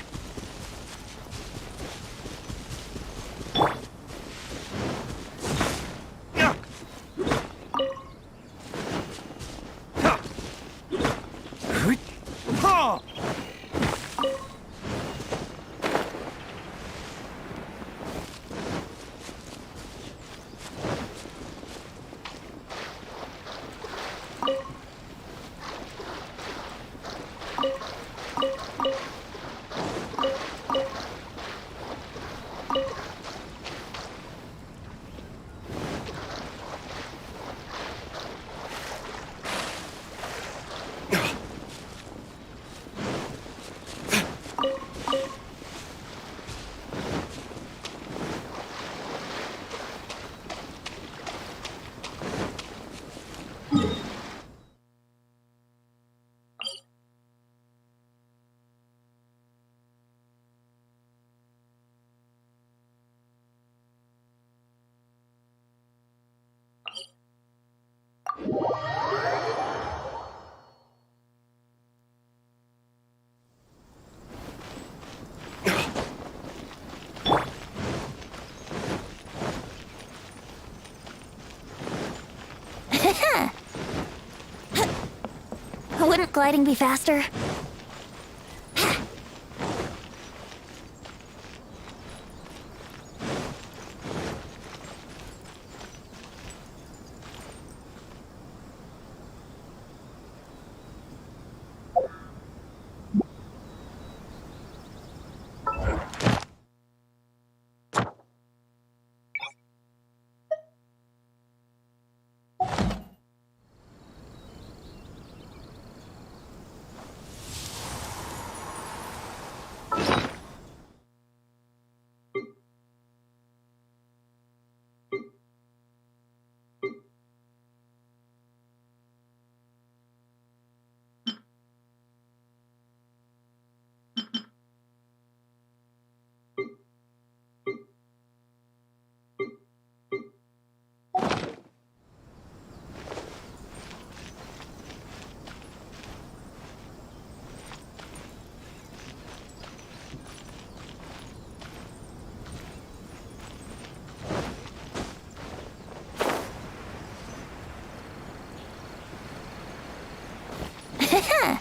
Wouldn't gliding be faster? Yahoo!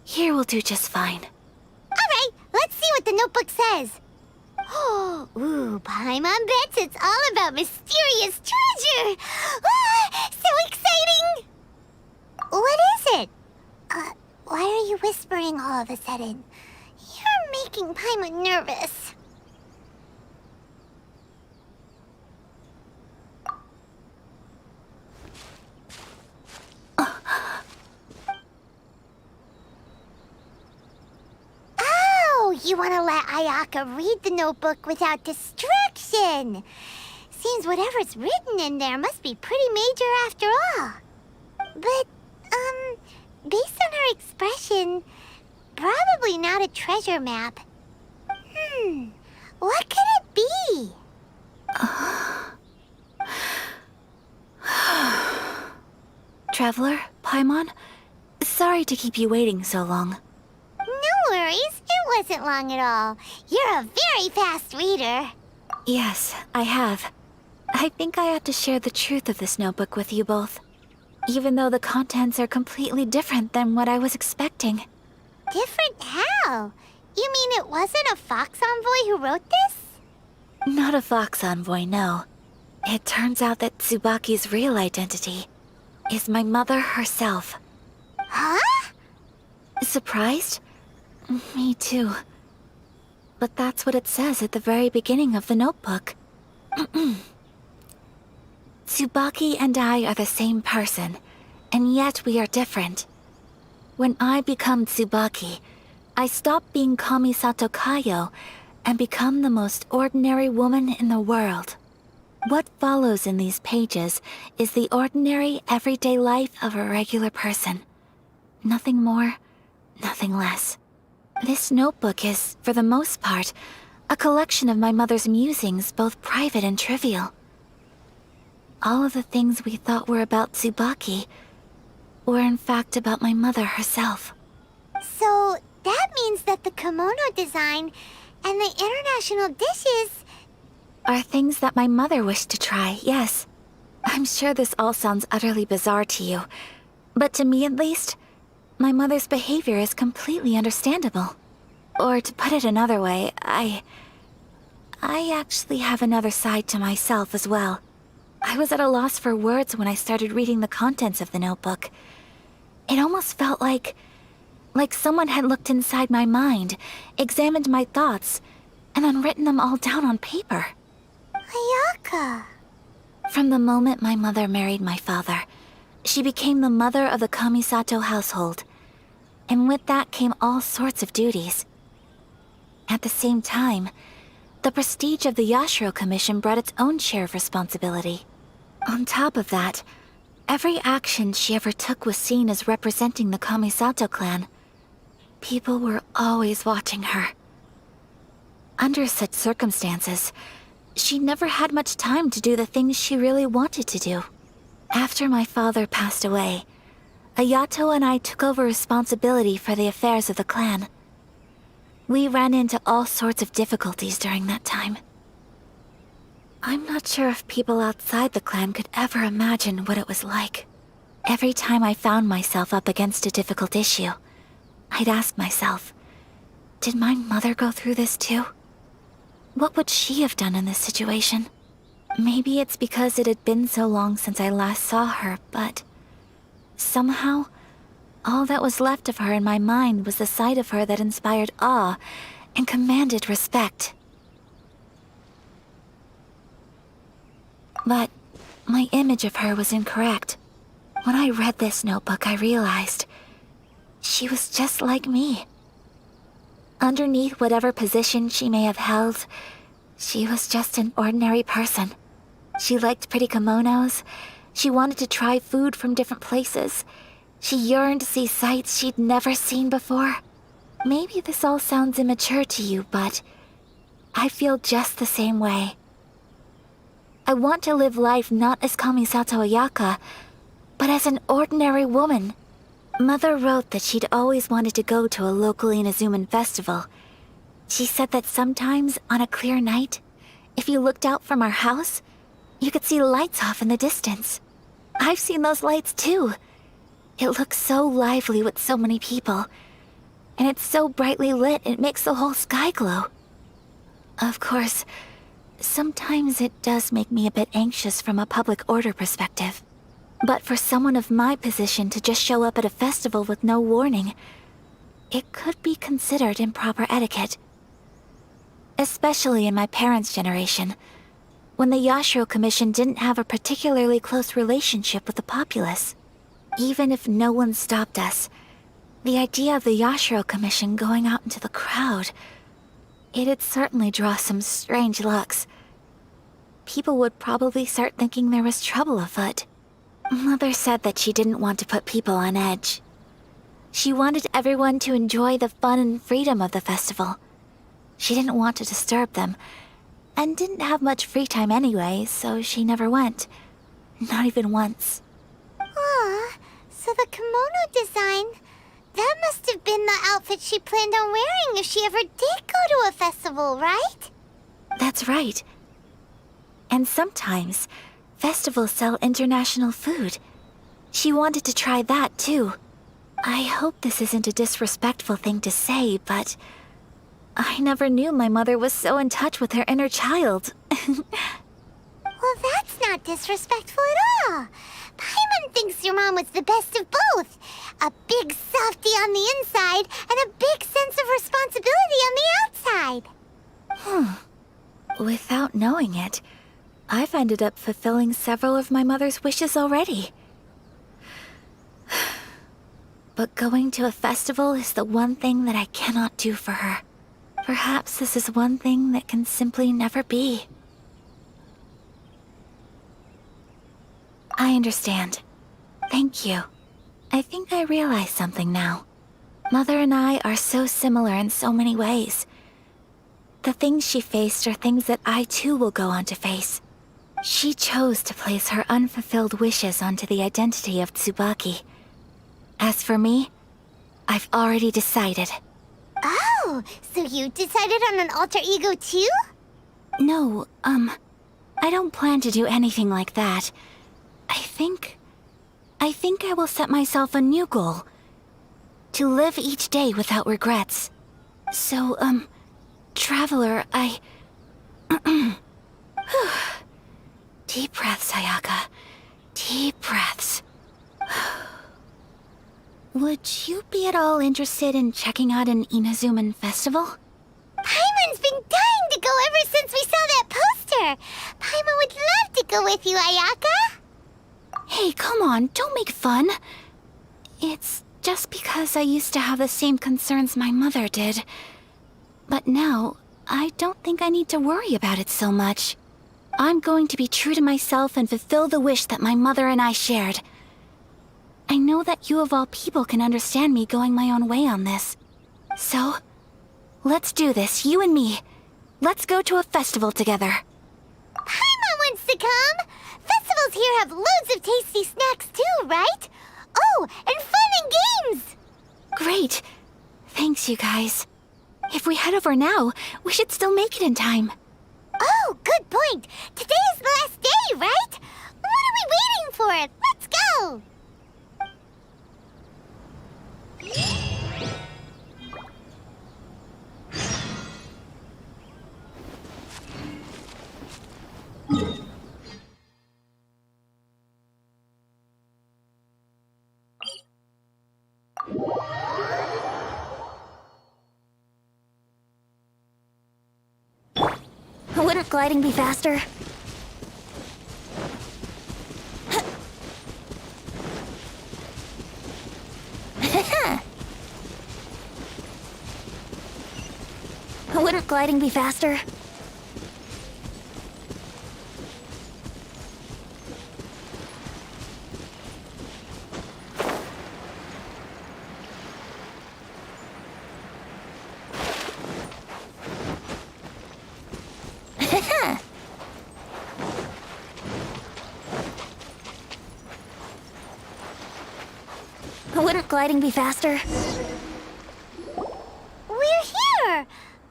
Here will do just fine. Alright, let's see what the notebook says. Oh, ooh, Paimon bets it's all about mysterious treasure! Ah, so exciting! What is it? Why are you whispering all of a sudden? You're making Paimon nervous. You want to let Ayaka read the notebook without distraction. Seems whatever's written in there must be pretty major after all. But, based on her expression, probably not a treasure map. What could it be? Traveler, Paimon, sorry to keep you waiting so long. No worries, it wasn't long at all. You're a very fast reader. Yes, I have. I think I ought to share the truth of this notebook with you both, even though the contents are completely different than what I was expecting. Different how? You mean it wasn't a Fox Envoy who wrote this? Not a Fox Envoy, no. It turns out that Tsubaki's real identity is my mother herself. Huh? Surprised? Me too. But that's what it says at the very beginning of the notebook. Tsubaki and I are the same person, and yet we are different. When I become Tsubaki, I stop being Kamisato Kayo and become the most ordinary woman in the world. What follows in these pages is the ordinary, everyday life of a regular person. Nothing more, nothing less. This notebook is, for the most part, a collection of my mother's musings, both private and trivial. All of the things we thought were about Tsubaki were in fact about my mother herself. So, that means that the kimono design and the international dishes are things that my mother wished to try, yes. I'm sure this all sounds utterly bizarre to you, but to me at least, my mother's behavior is completely understandable. Or to put it another way, I actually have another side to myself as well. I was at a loss for words when I started reading the contents of the notebook. It almost felt like someone had looked inside my mind, examined my thoughts, and then written them all down on paper. Ayaka. From the moment my mother married my father, she became the mother of the Kamisato household. And with that came all sorts of duties. At the same time, the prestige of the Yashiro Commission brought its own share of responsibility. On top of that, every action she ever took was seen as representing the Kamisato clan. People were always watching her. Under such circumstances, she never had much time to do the things she really wanted to do. After my father passed away, Ayato and I took over responsibility for the affairs of the clan. We ran into all sorts of difficulties during that time. I'm not sure if people outside the clan could ever imagine what it was like. Every time I found myself up against a difficult issue, I'd ask myself, did my mother go through this too? What would she have done in this situation? Maybe it's because it had been so long since I last saw her, but somehow, all that was left of her in my mind was the side of her that inspired awe and commanded respect. But my image of her was incorrect. When I read this notebook, I realized she was just like me. Underneath whatever position she may have held, she was just an ordinary person. She liked pretty kimonos. She wanted to try food from different places. She yearned to see sights she'd never seen before. Maybe this all sounds immature to you, but I feel just the same way. I want to live life not as Kamisato Ayaka, but as an ordinary woman. Mother wrote that she'd always wanted to go to a local Inazuman festival. She said that sometimes, on a clear night, if you looked out from our house, you could see lights off in the distance. I've seen those lights too. It looks so lively with so many people, and it's so brightly lit it makes the whole sky glow. Of course, sometimes it does make me a bit anxious from a public order perspective. But for someone of my position to just show up at a festival with no warning, it could be considered improper etiquette. Especially in my parents' generation, when the Yashiro Commission didn't have a particularly close relationship with the populace. Even if no one stopped us, the idea of the Yashiro Commission going out into the crowd, it'd certainly draw some strange looks. People would probably start thinking there was trouble afoot. Mother said that she didn't want to put people on edge. She wanted everyone to enjoy the fun and freedom of the festival. She didn't want to disturb them, and didn't have much free time anyway, so she never went. Not even once. Aw, so the kimono design, that must have been the outfit she planned on wearing if she ever did go to a festival, right? That's right. And sometimes, festivals sell international food. She wanted to try that too. I hope this isn't a disrespectful thing to say, but I never knew my mother was so in touch with her inner child. Well, that's not disrespectful at all. Paimon thinks your mom was the best of both. A big softie on the inside and a big sense of responsibility on the outside. Without knowing it, I've ended up fulfilling several of my mother's wishes already. But going to a festival is the one thing that I cannot do for her. Perhaps this is one thing that can simply never be. I understand. Thank you. I think I realize something now. Mother and I are so similar in so many ways. The things she faced are things that I too will go on to face. She chose to place her unfulfilled wishes onto the identity of Tsubaki. As for me, I've already decided. Oh, so you decided on an alter ego too? No, I don't plan to do anything like that. I think I will set myself a new goal. To live each day without regrets. So, Traveler, Deep breaths, Ayaka. Deep breaths. Would you be at all interested in checking out an Inazuman festival? Paimon's been dying to go ever since we saw that poster. Paimon would love to go with you, Ayaka. Hey, come on, don't make fun. It's just because I used to have the same concerns my mother did. But now, I don't think I need to worry about it so much. I'm going to be true to myself and fulfill the wish that my mother and I shared. I know that you of all people can understand me going my own way on this. So, let's do this, you and me. Let's go to a festival together. Paimon wants to come! Festivals here have loads of tasty snacks too, right? Oh, and fun and games! Great. Thanks, you guys. If we head over now, we should still make it in time. Oh, good point. Today is the last day, right? What are we waiting for? Let's go! Wouldn't gliding be faster? Wouldn't gliding be faster? Wouldn't gliding be faster? We're here!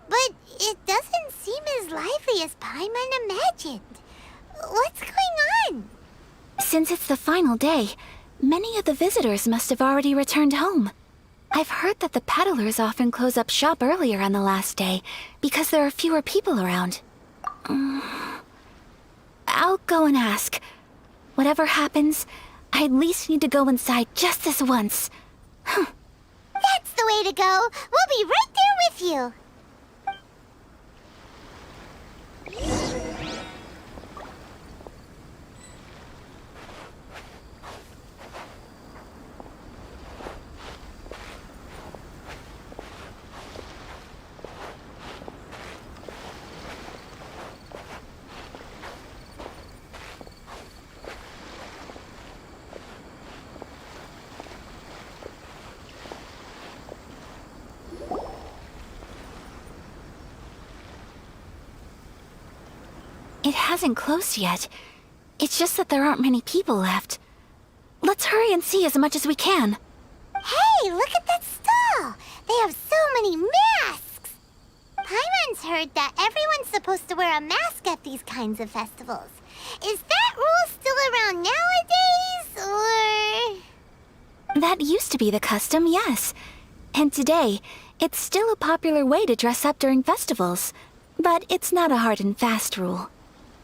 But it doesn't seem as lively as Paimon imagined. What's going on? Since it's the final day, many of the visitors must have already returned home. I've heard that the peddlers often close up shop earlier on the last day because there are fewer people around. I'll go and ask. Whatever happens, I at least need to go inside just this once. That's the way to go. We'll be right there with you. It hasn't closed yet. It's just that there aren't many people left. Let's hurry and see as much as we can. Hey, look at that stall! They have so many masks! Paimon's heard that everyone's supposed to wear a mask at these kinds of festivals. Is that rule still around nowadays, or...? That used to be the custom, yes. And today, it's still a popular way to dress up during festivals. But it's not a hard and fast rule.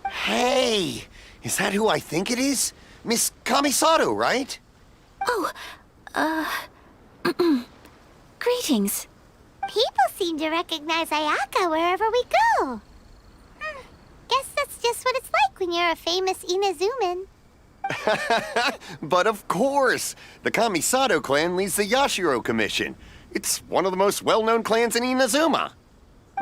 Hey! Is that who I think it is? Miss Kamisato, right? Oh, greetings. People seem to recognize Ayaka wherever we go. Guess that's just what it's like when you're a famous Inazuman. But of course! The Kamisato clan leads the Yashiro Commission. It's one of the most well-known clans in Inazuma.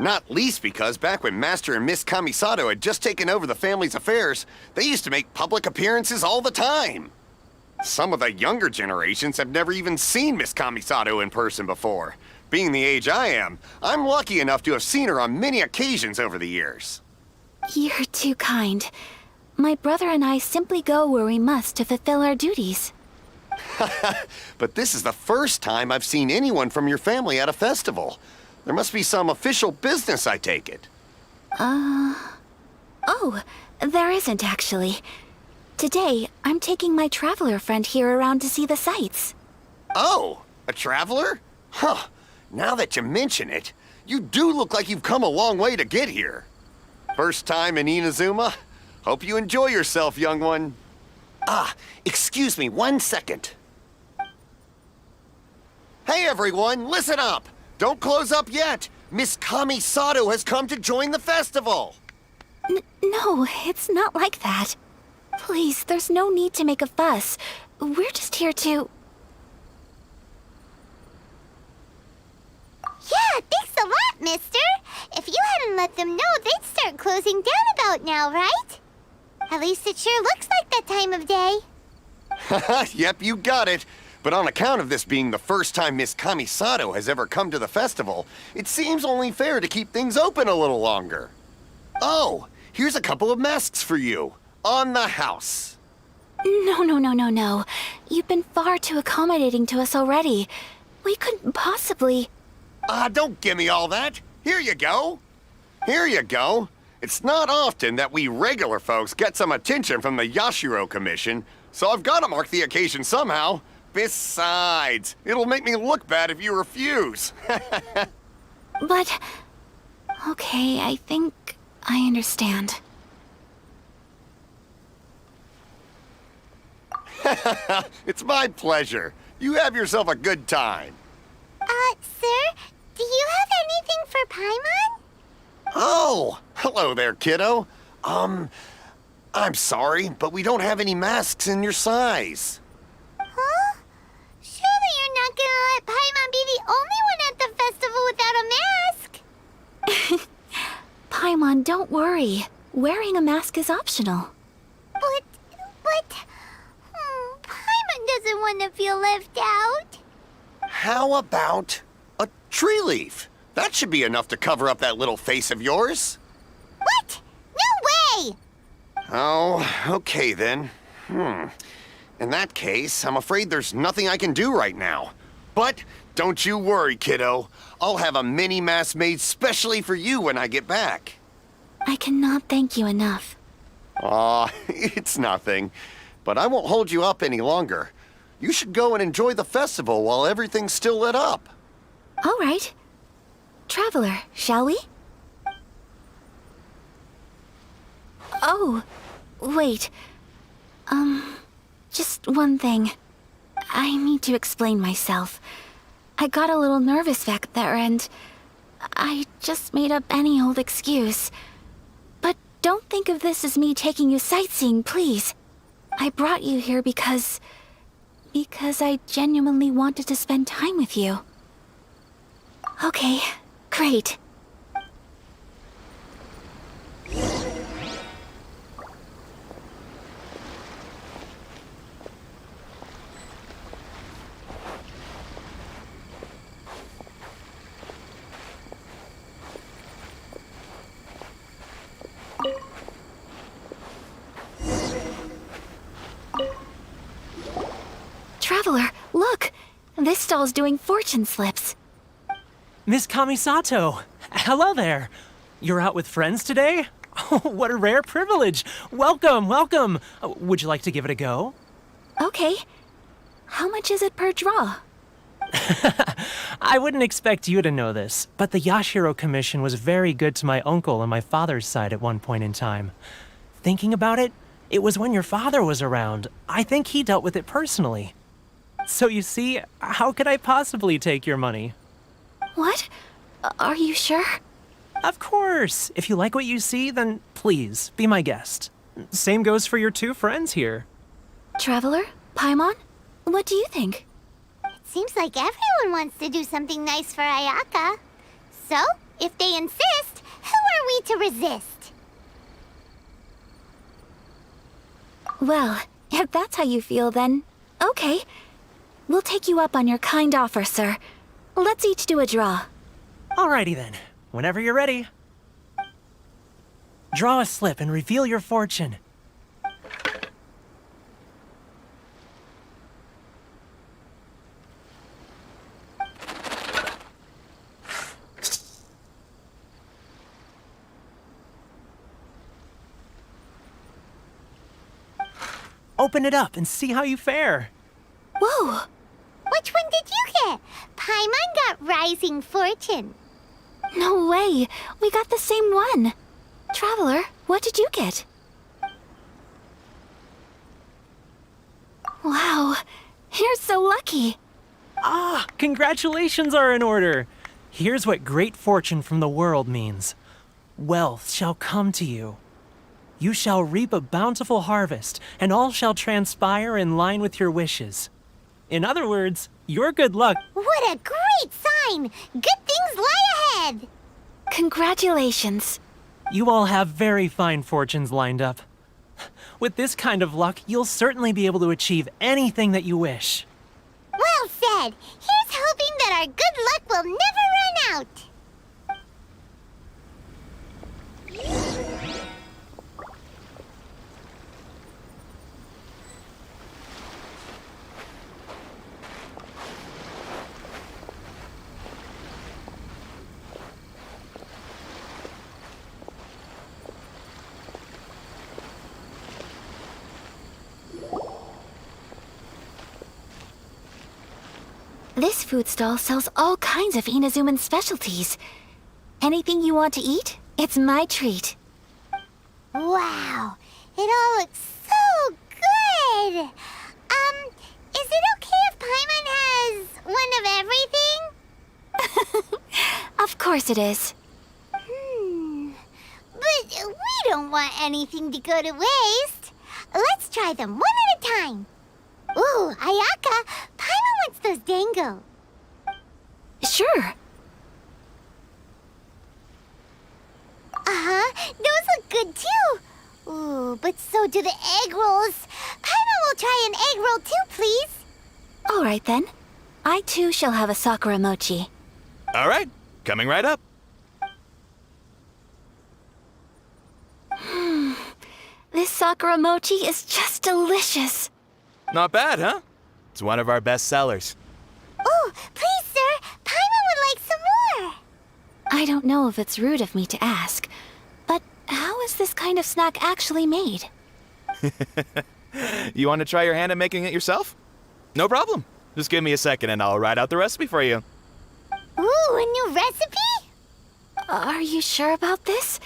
Not least because back when Master and Miss Kamisato had just taken over the family's affairs, they used to make public appearances all the time. Some of the younger generations have never even seen Miss Kamisato in person before. Being the age I am, I'm lucky enough to have seen her on many occasions over the years. You're too kind. My brother and I simply go where we must to fulfill our duties. But this is the first time I've seen anyone from your family at a festival. There must be some official business, I take it. Oh, there isn't actually. Today, I'm taking my traveler friend here around to see the sights. Oh, a traveler? Huh. Now that you mention it, you do look like you've come a long way to get here. First time in Inazuma? Hope you enjoy yourself, young one. Ah, excuse me 1 second. Hey everyone, listen up! Don't close up yet! Miss Kamisato has come to join the festival! No, it's not like that. Please, there's no need to make a fuss. We're just here to... Yeah, thanks a lot, mister. If you hadn't let them know, they'd start closing down about now, right? At least it sure looks like that time of day. Yep, you got it. But on account of this being the first time Miss Kamisato has ever come to the festival, it seems only fair to keep things open a little longer. Oh, here's a couple of masks for you. On the house. No. You've been far too accommodating to us already. We couldn't possibly... Don't give me all that. Here you go. Here you go. It's not often that we regular folks get some attention from the Yashiro Commission, so I've got to mark the occasion somehow. Besides, it'll make me look bad if you refuse. But... Okay, I think I understand. It's my pleasure. You have yourself a good time. Sir, do you have anything for Paimon? Oh, hello there, kiddo. I'm sorry, but we don't have any masks in your size. Huh? Surely you're not gonna let Paimon be the only one at the festival without a mask? Paimon, don't worry. Wearing a mask is optional. But... Paimon doesn't want to feel left out. How about a tree leaf? That should be enough to cover up that little face of yours. What? No way! Oh, okay then. In that case, I'm afraid there's nothing I can do right now. But don't you worry, kiddo. I'll have a mini mask made specially for you when I get back. I cannot thank you enough. Aw, it's nothing. But I won't hold you up any longer. You should go and enjoy the festival while everything's still lit up. All right. Traveler, shall we? Oh, wait. Just one thing. I need to explain myself. I got a little nervous back there and I just made up any old excuse. But don't think of this as me taking you sightseeing, please. I brought you here because I genuinely wanted to spend time with you. Okay, great. Traveler, look! This stall's doing fortune slips. Miss Kamisato! Hello there! You're out with friends today? Oh, what a rare privilege! Welcome, welcome! Would you like to give it a go? Okay. How much is it per draw? I wouldn't expect you to know this, but the Yashiro Commission was very good to my uncle on my father's side at one point in time. Thinking about it, it was when your father was around. I think he dealt with it personally. So you see, how could I possibly take your money? What? Are you sure? Of course! If you like what you see, then please, be my guest. Same goes for your two friends here. Traveler? Paimon? What do you think? It seems like everyone wants to do something nice for Ayaka. So, if they insist, who are we to resist? Well, if that's how you feel, then okay. We'll take you up on your kind offer, sir. Let's each do a draw. Alrighty then. Whenever you're ready. Draw a slip and reveal your fortune. Open it up and see how you fare. Whoa! Which one did you get? Paimon got Rising Fortune. No way! We got the same one! Traveler, what did you get? Wow, you're so lucky! Ah, congratulations are in order. Here's what great fortune from the world means. Wealth shall come to you. You shall reap a bountiful harvest, and all shall transpire in line with your wishes. In other words, your good luck. What a great sign! Good things lie ahead! Congratulations. You all have very fine fortunes lined up. With this kind of luck, you'll certainly be able to achieve anything that you wish. Well said! Here's hoping that our good luck will never run out! This food stall sells all kinds of Inazuman specialties. Anything you want to eat, it's my treat. Wow, it all looks so good! Is it okay if Paimon has one of everything? Of course it is. But we don't want anything to go to waste. Let's try them one at a time. Ooh, Ayaka, Paimon wants those dango. Sure. Uh-huh, those look good too. Ooh, but so do the egg rolls. Paimon will try an egg roll too, please. All right then. I too shall have a Sakura Mochi. All right, coming right up. This Sakura Mochi is just delicious. Not bad, huh? It's one of our best sellers. Oh, please, sir. Paimon would like some more. I don't know if it's rude of me to ask, but how is this kind of snack actually made? You want to try your hand at making it yourself? No problem. Just give me a second and I'll write out the recipe for you. Ooh, a new recipe? Are you sure about this?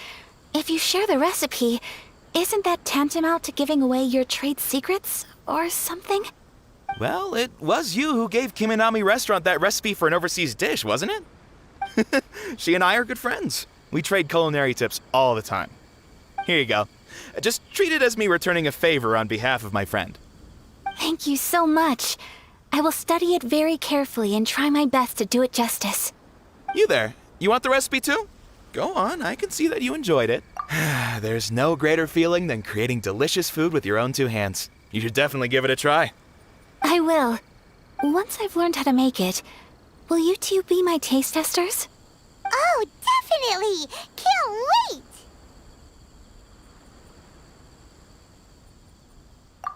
If you share the recipe, isn't that tantamount to giving away your trade secrets or something? Well, it was you who gave Kiminami Restaurant that recipe for an overseas dish, wasn't it? She and I are good friends. We trade culinary tips all the time. Here you go. Just treat it as me returning a favor on behalf of my friend. Thank you so much. I will study it very carefully and try my best to do it justice. You there, you want the recipe too? Go on, I can see that you enjoyed it. There's no greater feeling than creating delicious food with your own two hands. You should definitely give it a try. I will. Once I've learned how to make it, will you two be my taste testers? Oh, definitely! Can't wait!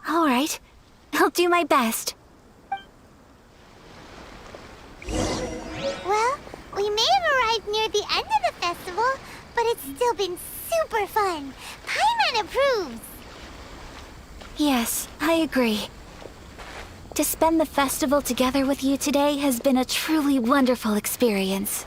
All right. I'll do my best. Well, we may have arrived near the end of the festival, but it's still been super fun. Paimon approves. Yes, I agree. To spend the festival together with you today has been a truly wonderful experience.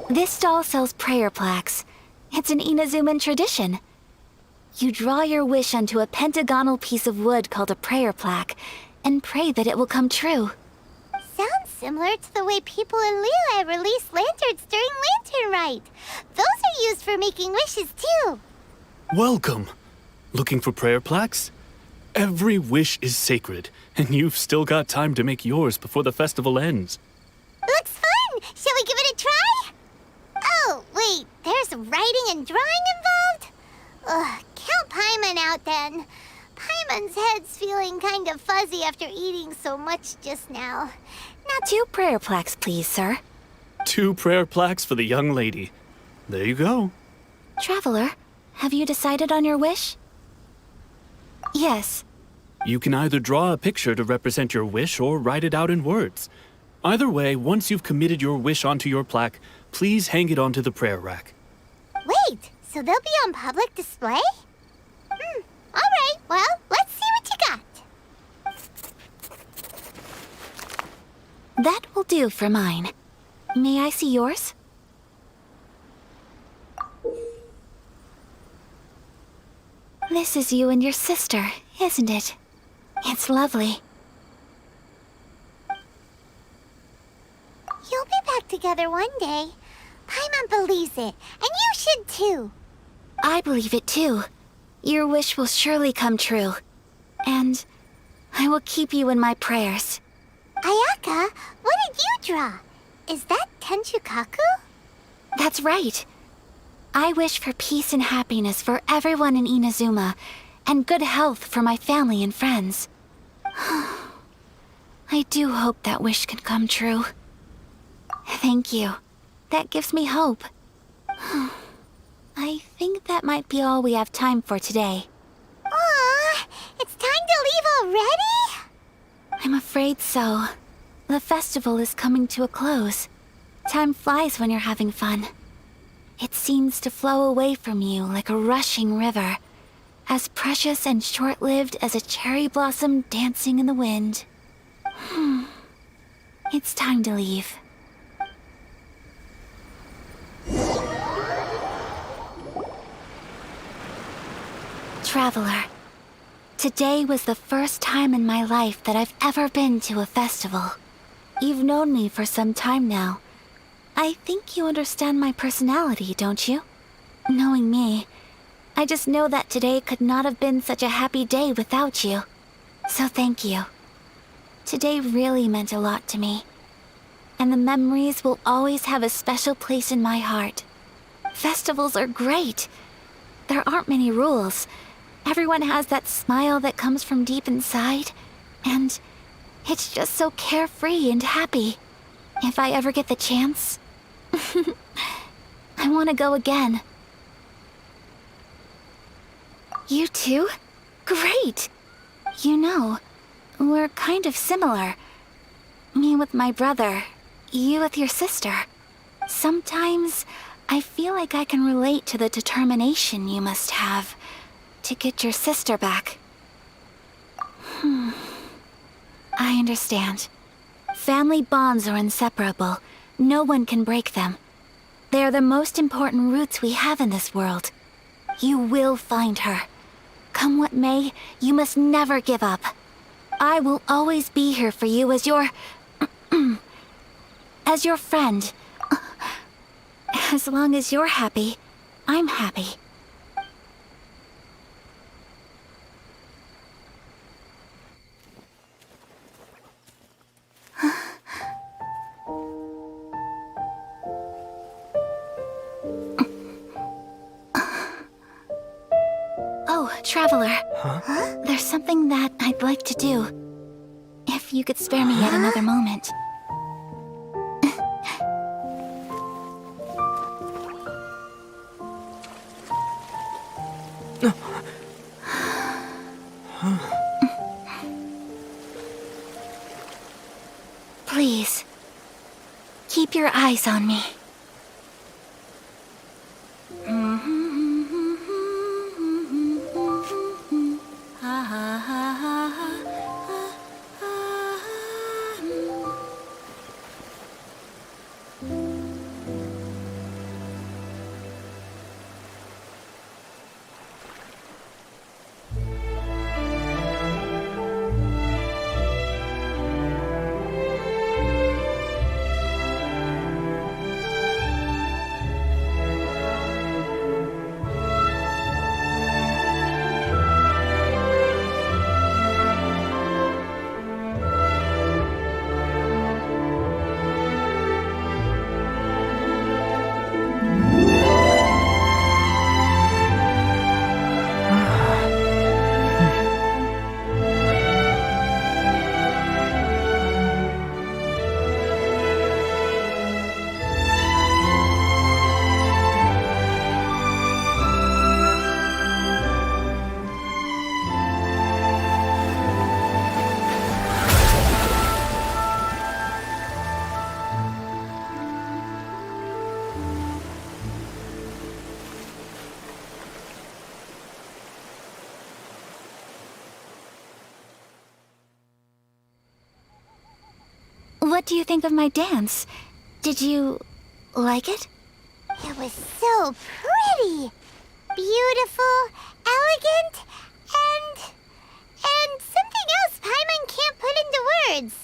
This stall sells prayer plaques. It's an Inazuman tradition. You draw your wish onto a pentagonal piece of wood called a prayer plaque, and pray that it will come true. Sounds similar to the way people in Liyue release lanterns during Lantern Rite. Those are used for making wishes too. Welcome. Looking for prayer plaques? Every wish is sacred, and you've still got time to make yours before the festival ends. Looks fun! Shall we give it a try? Oh, wait, there's writing and drawing involved? Ugh, count Paimon out then. Paimon's head's feeling kind of fuzzy after eating so much just now. Now 2 prayer plaques, please, sir. 2 prayer plaques for the young lady. There you go. Traveler, have you decided on your wish? Yes. You can either draw a picture to represent your wish or write it out in words. Either way, once you've committed your wish onto your plaque, please hang it onto the prayer rack. Wait, so they'll be on public display? Alright, well, let's see what you got. That will do for mine. May I see yours? This is you and your sister, isn't it? It's lovely. You'll be back together one day. Paimon believes it, and you should too. I believe it too. Your wish will surely come true. And I will keep you in my prayers. Ayaka, what did you draw? Is that Tenchukaku? That's right. I wish for peace and happiness for everyone in Inazuma, and good health for my family and friends. I do hope that wish can come true. Thank you. That gives me hope. I think that might be all we have time for today. Aw, it's time to leave already? I'm afraid so. The festival is coming to a close. Time flies when you're having fun. It seems to flow away from you like a rushing river, as precious and short-lived as a cherry blossom dancing in the wind. It's time to leave. Traveler, today was the first time in my life that I've ever been to a festival. You've known me for some time now. I think you understand my personality, don't you? Knowing me, I just know that today could not have been such a happy day without you. So thank you. Today really meant a lot to me. And the memories will always have a special place in my heart. Festivals are great. There aren't many rules. Everyone has that smile that comes from deep inside. And it's just so carefree and happy. If I ever get the chance, I want to go again. You too? Great! You know, we're kind of similar. Me with my brother, you with your sister. Sometimes I feel like I can relate to the determination you must have to get your sister back. I understand. Family bonds are inseparable. No one can break them. They are the most important roots we have in this world. You will find her. Come what may, you must never give up. I will always be here for you as your... as your friend. As long as you're happy, I'm happy. Oh, Traveler. Huh? There's something that I'd like to do. If you could spare me yet another moment. Please, keep your eyes on me. What do you think of my dance? Did you like it? It was so pretty. Beautiful, elegant, and something else Paimon can't put into words.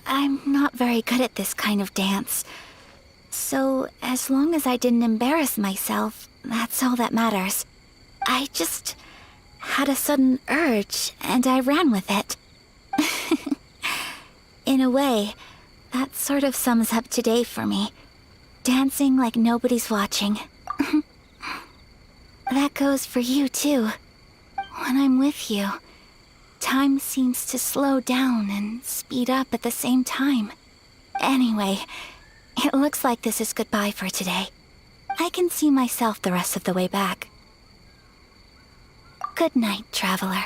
I'm not very good at this kind of dance. So, as long as I didn't embarrass myself, that's all that matters. I just had a sudden urge, and I ran with it. In a way, that sort of sums up today for me. Dancing like nobody's watching. That goes for you, too. When I'm with you, time seems to slow down and speed up at the same time. Anyway, it looks like this is goodbye for today. I can see myself the rest of the way back. Good night, traveler.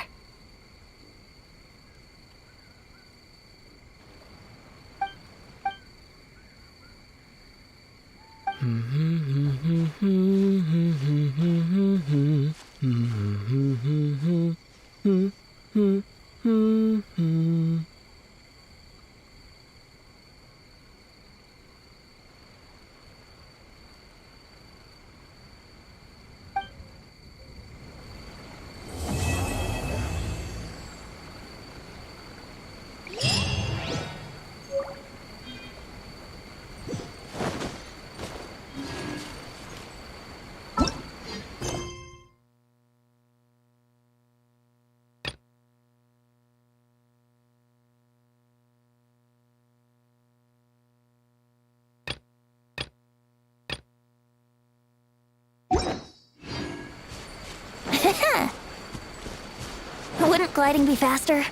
Wouldn't gliding be faster?